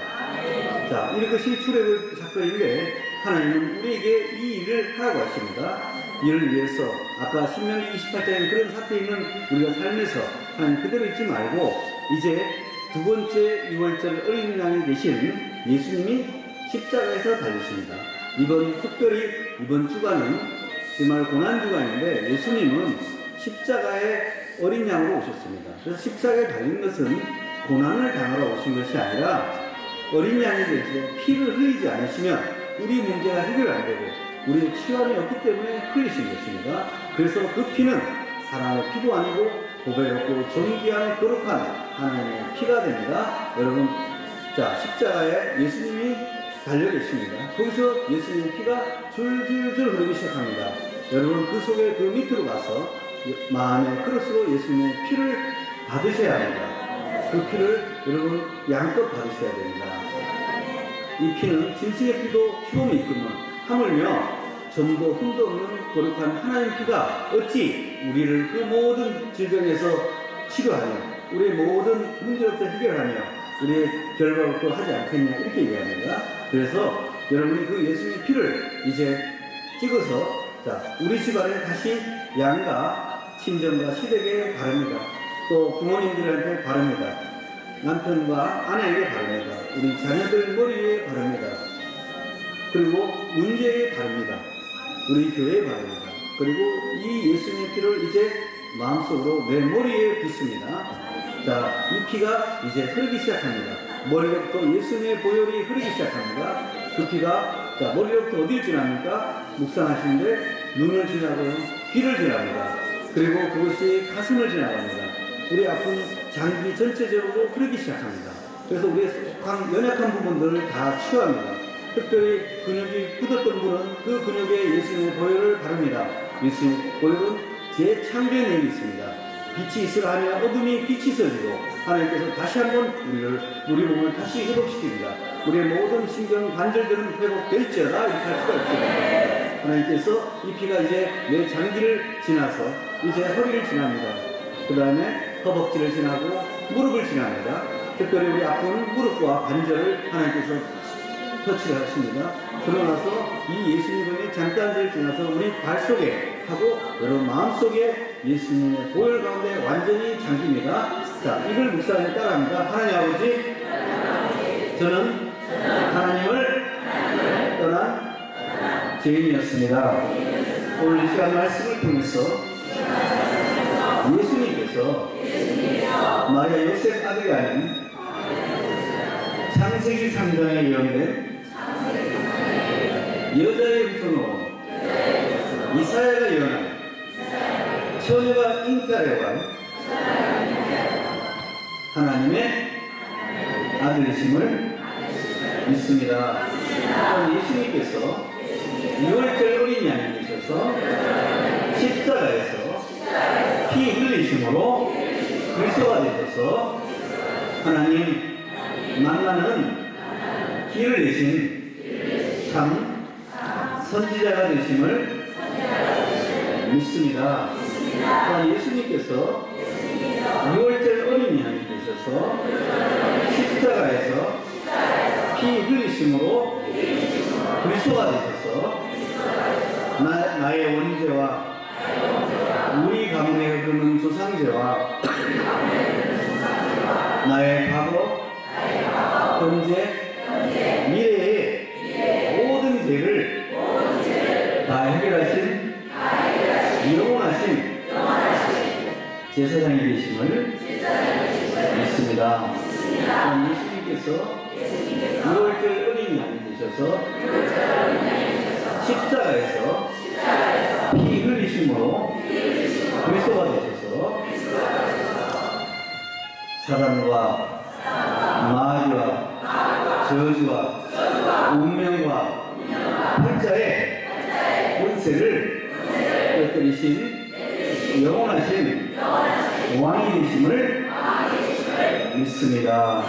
자, 이것이 출애굽 사건인데 하나님은 우리에게 이 일을 하라고 하십니다. 이를 위해서 아까 신명기 28장에 그런 사태 있는 우리가 삶에서 하나님 그대로 있지 말고 이제 두 번째 6월절 어린 양이 되신 예수님이 십자가에서 달리십니다. 특별히 이번 주간은 정말 고난주간인데 예수님은 십자가에 어린 양으로 오셨습니다. 그래서 십자가에 달린 것은 고난을 당하러 오신 것이 아니라 어린 양이 되셔서 피를 흘리지 않으시면 우리 문제가 해결 안 되고 우리의 치유함이 없기 때문에 흘리신 것입니다. 그래서 그 피는 사랑의 피도 아니고 보배롭고 존귀한 거룩한 하나님의 피가 됩니다. 여러분, 자, 십자가에 예수님이 달려 계십니다. 거기서 예수님의 피가 줄줄줄 흐르기 시작합니다. 여러분, 그 속에 그 밑으로 가서 마음의 크로스로 예수님의 피를 받으셔야 합니다. 그 피를 여러분 양껏 받으셔야 됩니다. 이 피는 짐승의 피도 희rom이 있거든 하물며 점도 흠도 없는 거룩한 하나님 피가 어찌 우리를 그 모든 질병에서 치료하며 우리의 모든 문제부터 해결하며 우리의 결과부터 하지 않겠냐 이렇게 얘기합니다. 그래서 여러분이 그 예수님의 피를 이제 찍어서 자, 우리 집안에 다시 양가 친정과 시댁에 바릅니다. 또 부모님들한테 바릅니다. 남편과 아내에게 바릅니다. 우리 자녀들 머리에 바릅니다. 그리고 문제에 바릅니다. 우리 교회에 바릅니다. 그리고 이 예수님의 피를 이제 마음속으로 내 머리에 붓습니다. 자, 이 피가 이제 흐르기 시작합니다. 머리로부터 예수님의 보혈이 흐르기 시작합니다. 그 피가 자, 머리로부터 어디를 지납니까? 묵상하시는데 눈을 지나고요, 귀를 지납니다. 그리고 그것이 가슴을 지나갑니다. 우리 아픈 장기 전체적으로 흐르기 시작합니다. 그래서 우리의 속한 연약한 부분들을 다 치유합니다. 특별히 근육이 굳었던 분은 그 근육에 예수님의 보혈을 바릅니다. 예수님의 보혈은 재창조의 능력이 있습니다. 빛이 있으라 하며 어둠이 빛이 있어지고 하나님께서 다시 한번 우리 몸을 다시 회복시킵니다. 우리의 모든 신경 관절들은 회복될지어다 이렇게 할 수가 있습니다. 하나님께서 이 피가 이제 내 장기를 지나서 이제 허리를 지납니다. 그 다음에 허벅지를 지나고 무릎을 지납니다. 특별히 우리 아픈 무릎과 관절을 하나님께서 터치를 하십니다. 그러나서 이 예수님의 장단지를 지나서 우리 발 속에 하고 여러분 마음속에 예수님의 보혈 가운데 완전히 잠깁니다. 자, 이걸 묵상에 따라합니다. 하나님 아버지, 저는 하나님을 떠난 죄인이었습니다. 오늘 이 시간 말씀을 통해서 예수님께서 마리아 요셉 아들이 아닌 창세기 3장에 예언된 여자의 후손으로 이사야가 예언한 처녀가 잉타에 관 하나님의 아들이심을 믿습니다. 예수님께서 6월절 어린 양이 되셔서 십자가에서 피 흘리심으로 그리스도가 되셔서 하나님 만나는 길을 내신 참 선지자가 되심을 믿습니다. 또한 예수님께서 6월절 어린 양이 되셔서 십자가에서 피 흘리심으로 그리스도가 되셔서 나의 원죄와 우리 가문에 흐르는 조상죄와 나의 과거, 현재, 미래의 모든 죄를 다 해결하신 영원하신 제사장이 되심을 믿습니다. 예수님께서 6월절 어린 양이 되셔서 사단과 마귀와 저주와 운명과 팔자의 권세를 깨뜨리신 영원하신 왕이 되심을 믿습니다.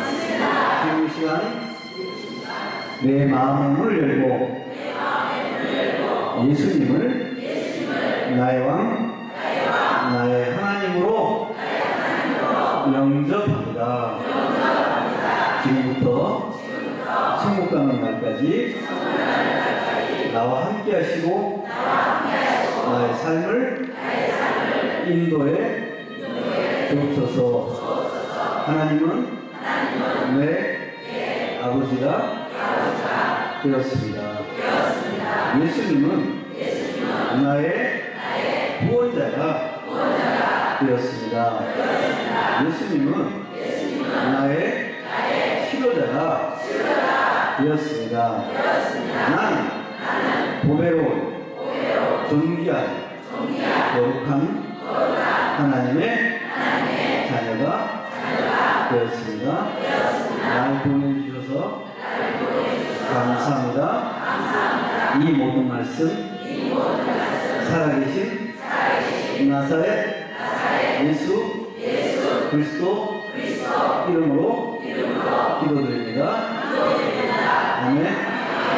지금 이 시간 내 마음의 문을 열고 예수님을 나의 왕, 나의 하나님으로 영접합니다. 지금부터 천국 가는 날까지 나와 함께 하시고 나의 삶을 인도해 주옵소서. 하나님은 내 아버지가 되었습니다. 예수님은 나의 구원자가 되었습니다. 예수님은 나의 치료자가 되었습니다. 나는 보배로운 존귀한 거룩한 하나님의 자녀가 되었습니다. 나를 보내주셔서 감사합니다. 이 모든 말씀 살아계신 나사렛 예수 그리스도 이름으로 기도드립니다. 아멘.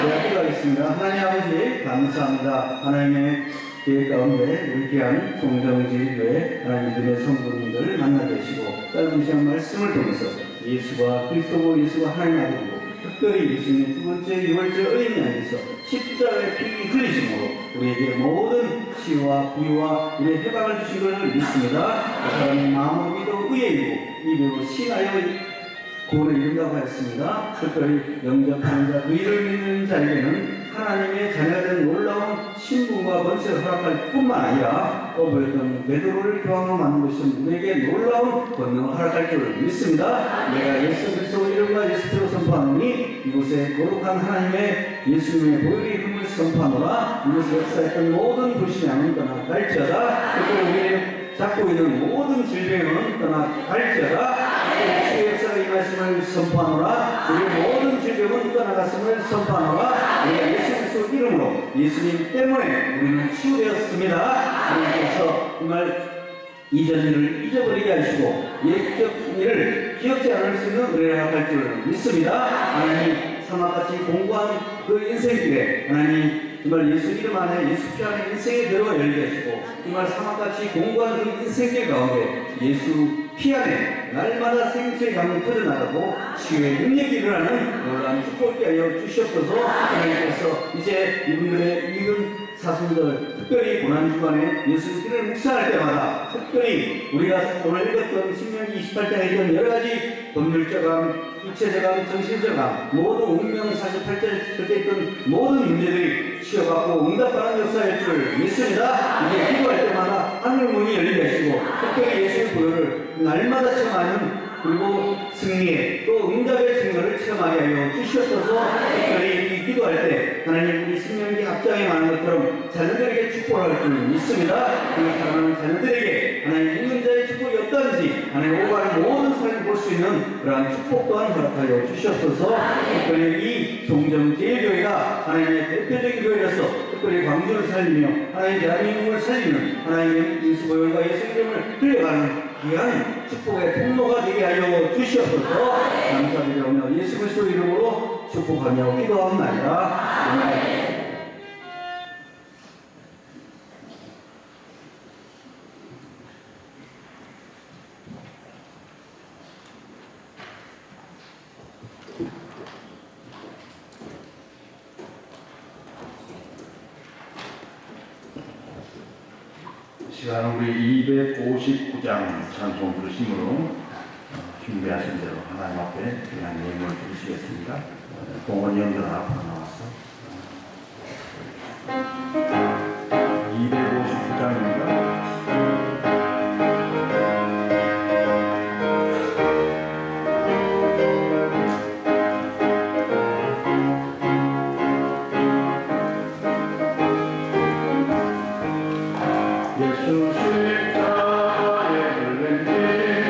제가 기도하겠습니다. 하나님 아버지 감사합니다. 하나님의 계획 가운데 우리 귀한 송정지교회 하나님 믿음의 성도님들 만나게 하시고 짧은 시간 말씀을 통해서 예수가 그리스도고 예수가 하나님 아버지고 특별히 예수님의 두 번째 유월절 어린이 안에서 십자가의 피 흘리심으로 우리에게 모든 치유와 부유와 우리의 해방을 주신 것을 믿습니다. 그 사람의 마음으로 믿어 의에이고 입으로 신하여 구원에 이른다고 하였습니다. 특별히 영접하는 자, 의를 믿는 자에게는 하나님의 자녀가 된 놀라운 신분과 번세를 허락할 뿐만 아니라 어버렸던 베드로를 교황으로 만든 것은 우리에게 놀라운 권능을 허락할 줄 믿습니다. 내가 예수 그리스도 이름과 예수로 선포하노니 이곳에 거룩한 하나님의 예수님의 보혈의 이름을 선포하노라. 이곳에 역사했던 모든 불신의 양은 떠나갈지어다. 특별히 우리의 잡고 있는 모든 질병은 떠나갈지어다. 주의 역사가 이 말씀을 선포하노라. 우리의 모든 질병은 떠나갔음을 선포하노라. 우리가 예수 그리스도 이름으로 예수님 때문에 우리는 치유되었습니다. 하나님께서 정말 이전 일을 잊어버리게 하시고 옛적 일을 기억지 않을 수 있는 은혜를 허락할 줄 믿습니다. 하나님 사막같이 공부한 그 인생길에 하나님 정말 예수 이름 안에 예수 피 안에 인생의 대로가 열리게 하시고 정말 사막같이 공부한 그 인생길 가운데 예수 피 안에 날마다 생수의 강이 터져나가고 치유의 능력이 일어나는 놀라운 축복을 하여 주시옵소서. 하나님께서 이제 이분들의 이은 사순들 특별히 고난주간에 예수 피를 묵상할 때마다 특별히 우리가 오늘 읽었던 신명기 28장에 있던 여러가지 법률저감, 육체저감, 정신저감 모든 운명 48장에 적혀있던 모든 문제들이 치유받고 응답하는 역사일 줄 믿습니다. 이제 기도할 때마다 하늘 문이 열리게 하시고 특별히 예수의 보혈을 날마다 체험하는 그리고 승리의 또 응답의 증거를 체험하게 하여 주시옵소서. 특별히 기도할 때 하나님 우리 신명기 앞장에 말한 것처럼 자녀들에게 축복을 할 줄 믿습니다. 그 사랑하는 자녀들에게 하나님 있는 자의 축복이 어떠한지 하나님 오가는 모든 사람이 볼 수 있는 그러한 축복 또한 허락하여 주시옵소서. 특별히 이 송정제일교회가 하나님의 대표적인 교회로서 특별히 광주를 살리며 하나님 대한민국을 살리는 하나님의 인수보혈과 예수 이름을 흘려가는 귀한 축복의 통로가 되게 하여 주시옵소서. 감사드리며 예수 그리스도 이름으로 축복하며 기도합니다. 아멘. 시간 우리 259장 찬송 부르심으로 준비하신 대로 하나님 앞에 그냥 예물을 드리시겠습니다. 공원 영전 앞으로 나와서 259장입니다. 예수 십자가에 걸린 기도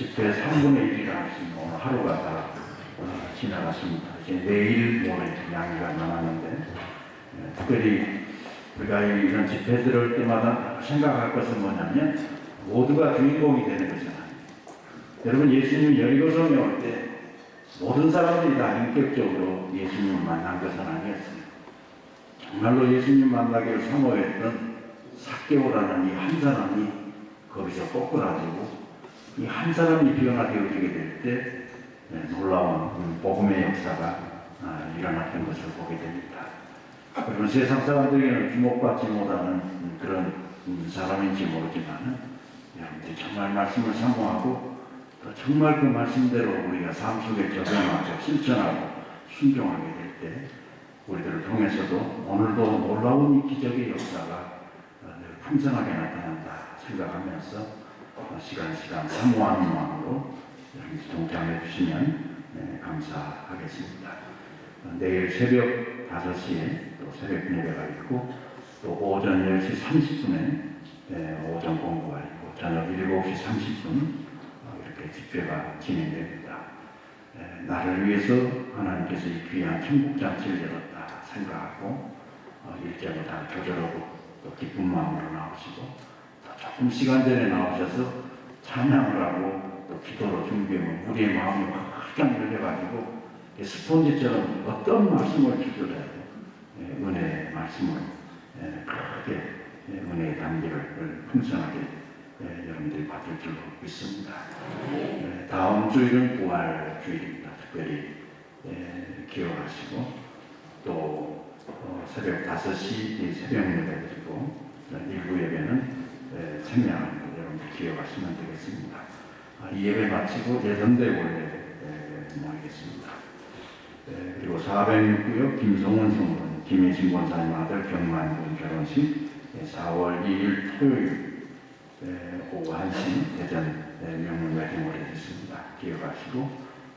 집회 3분의 1이라 하시면 오늘 하루가 다 지나갔습니다. 이제 내일 모레 양이가 남았는데 특별히 우리가 이런 집회 들을 때마다 생각할 것은 뭐냐면 모두가 주인공이 되는 것이잖아요. 여러분 예수님 여리고성에 올 때 모든 사람들이 다 인격적으로 예수님을 만난 것은 아니었어요. 정말로 예수님 만나기를 사모했던 삭개오라는 이 한 사람이 거기서 꼬꾸라지고 이 한 사람이 변화되어지게 될 때 놀라운 복음의 역사가 일어났던 것을 보게 됩니다. 그리고 세상 사람들에게는 주목받지 못하는 그런 사람인지 모르지만 여러분들이 정말 말씀을 사모하고 또 정말 그 말씀대로 우리가 삶 속에 적용하고 실천하고 순종하게 될 때 우리들을 통해서도 오늘도 놀라운 이 기적의 역사가 풍성하게 나타난다 생각하면서 시간 사모하는 마음으로 동참해 주시면 감사하겠습니다. 내일 새벽 5시에 또 새벽 예배가 있고 또 오전 10시 30분에 오전 공부가 있고 저녁 7시 30분 이렇게 집회가 진행됩니다. 나를 위해서 하나님께서 이 귀한 천국잔치를 열었다 생각하고 일정을 다 조절하고 또 기쁜 마음으로 나오시고 또 조금 시간 전에 나오셔서 찬양을 하고 또 기도로 준비하면 우리의 마음이 확 열려가지고 스폰지처럼 어떤 말씀을 주더라도 은혜의 말씀을 크게 은혜의 단계를 풍성하게 여러분들이 받을 줄로 믿습니다. 다음 주일은 부활주일입니다. 특별히 기억하시고 또 새벽 5시 새벽 예배 드리고 일부 예배는 참여하는 거 여러분들 기억하시면 되겠습니다. 이 예배 마치고 예전대 원래 모이겠습니다. 그리고 406구역 김성원 성분 김혜신 권사님 아들 경만군 결혼식 4월 2일 토요일 오후 1시 대전 명문 웨딩홀에 있습니다. 기억하시고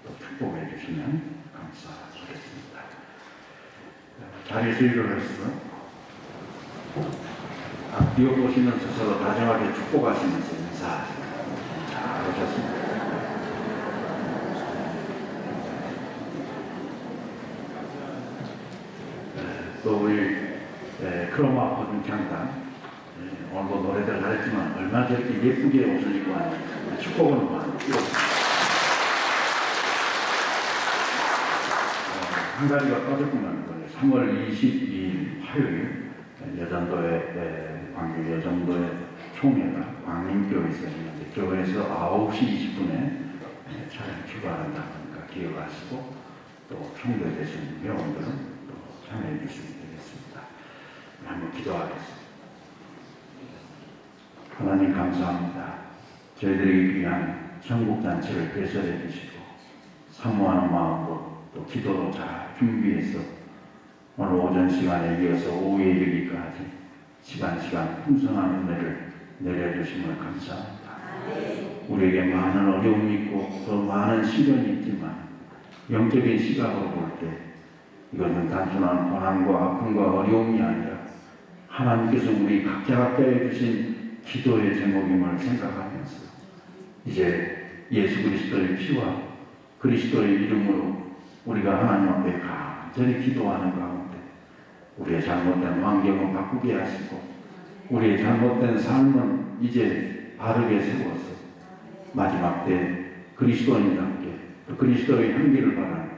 또 축복해 주시면 감사하겠습니다. 자리에서 일어나서 앞뒤로 보시면서 서로 다정하게 축복하시면서 인사하세요. 잘 오셨습니다. 또 우리 크로마 고등창단 오늘도 노래들 잘했지만 얼마나 저렇게 예쁘게 옷을 입고 하는 축복을 많이 한 가지가 빠졌구만. 3월 22일 화요일 여전도의 광주 여전도의 총회가 광림교회에서 있는데 교회에서 9시 20분에 차량 출발한다니까 기억하시고 또 총대 되신 회원들은 또 참여해 주시면 되겠습니다. 한번 기도하겠습니다. 하나님 감사합니다. 저희들에게 귀한 천국잔치를 개설해 주시고 사모하는 마음으로 또 기도로 잘 준비해서 오늘 오전 시간에 이어서 오후에 이르기까지 시간 풍성한 은혜를 내려주심을 감사합니다. 우리에게 많은 어려움이 있고 또 많은 시련이 있지만 영적인 시각으로 볼 때 이것은 단순한 고난과 아픔과 어려움이 아니라 하나님께서 우리 각자에 주신 기도의 제목임을 생각하면서 이제 예수 그리스도의 피와 그리스도의 이름으로 우리가 하나님 앞에 간절히 기도하는 가운데 우리의 잘못된 환경을 바꾸게 하시고 우리의 잘못된 삶은 이제 바르게 세워서 마지막 때 그리스도인답게 또 그리스도의 향기를 바라는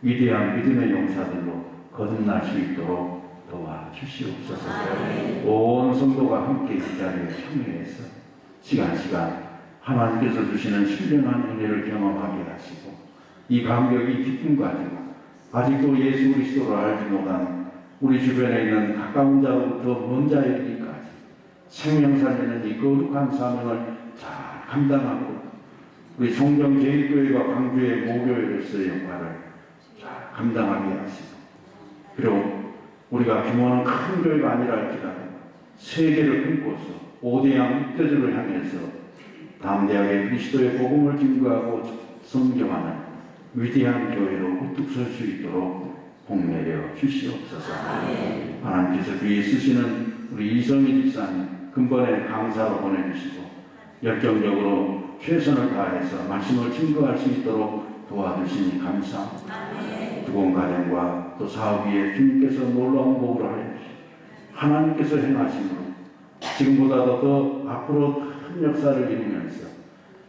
위대한 믿음의 용사들로 거듭날 수 있도록 도와주시옵소서. 온 성도가 함께 이 자리에 참여해서 시간 하나님께서 주시는 신령한 은혜를 경험하게 하시고 이 감격이 기쁨 가지고 아직도 예수 그리스도를 알지 못한 우리 주변에 있는 가까운 자로부터 먼 자에 이르기까지 생명 살리는 이 거룩한 사명을 잘 감당하고 우리 송정제일교회가 광주의 모교회로서의 역할을 잘 감당하게 하시고 그리고 우리가 규모는 큰 교회가 아니라 할지라도 세계를 품고서 5대양 6대주를 향해서 담대하게 그리스도의 복음을 증거하고 성경하는 위대한 교회로 우뚝 설 수 있도록 복내려 주시옵소서. 하나님께서 귀에 쓰시는 우리 이성희 집사님 근본에 강사로 보내주시고 열정적으로 최선을 다해서 말씀을 증거할 수 있도록 도와주시니 감사합니다. 두건 가정과 또 사업 위에 주님께서 놀라운 복을 하여 주시고 하나님께서 행하심으로 지금보다도 더 앞으로 큰 역사를 이루면서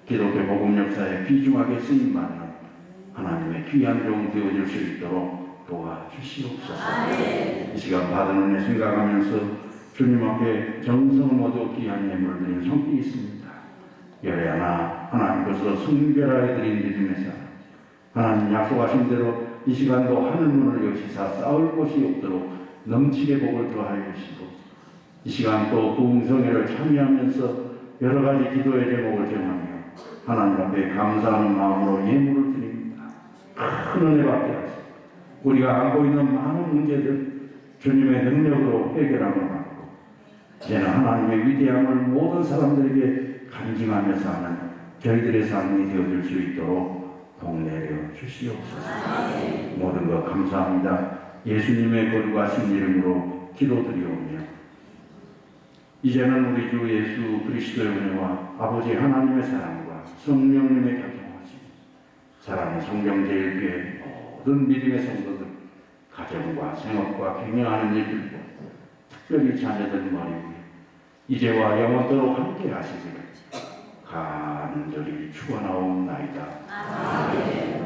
기독교 복음 역사에 귀중하게 쓰임받는 하나님의 귀한 종 되어줄 수 있도록 도와주시옵소서. 이 시간 받은 은혜 생각하면서 주님 앞에 정성을 얻어 귀한 예물을 드린 성격이 있습니다. 열애 하나 하나님께서 성별하여 드린 믿음의 사람, 하나님 약속하신 대로 이 시간도 하늘 문을 여시사 싸울 곳이 없도록 넘치게 복을 더하여 주시고 이 시간 또 부흥성회를 참여하면서 여러 가지 기도의 제목을 정하며 하나님 앞에 감사하는 마음으로 예물을 드립니다. 큰 은혜 받게 하시고 우리가 안고 있는 많은 문제들 주님의 능력으로 해결함을 받고 이제는 하나님의 위대함을 모든 사람들에게 간증하며 사는 저희들의 삶이 되어줄 수 있도록 복내려 주시옵소서. 모든 것 감사합니다. 예수님의 거룩하신 이름으로 기도드리오며 이제는 우리 주 예수 그리스도의 은혜와 아버지 하나님의 사랑과 성령님의 교통하심 사랑의 성경제일교회 모든 믿음의 성도들 가정과 생업과 경영하는 일들과 특별히 자녀들 머리 위에 이제와 영원토록 함께 하시기를 간절히 축원하옵나이다. 아멘.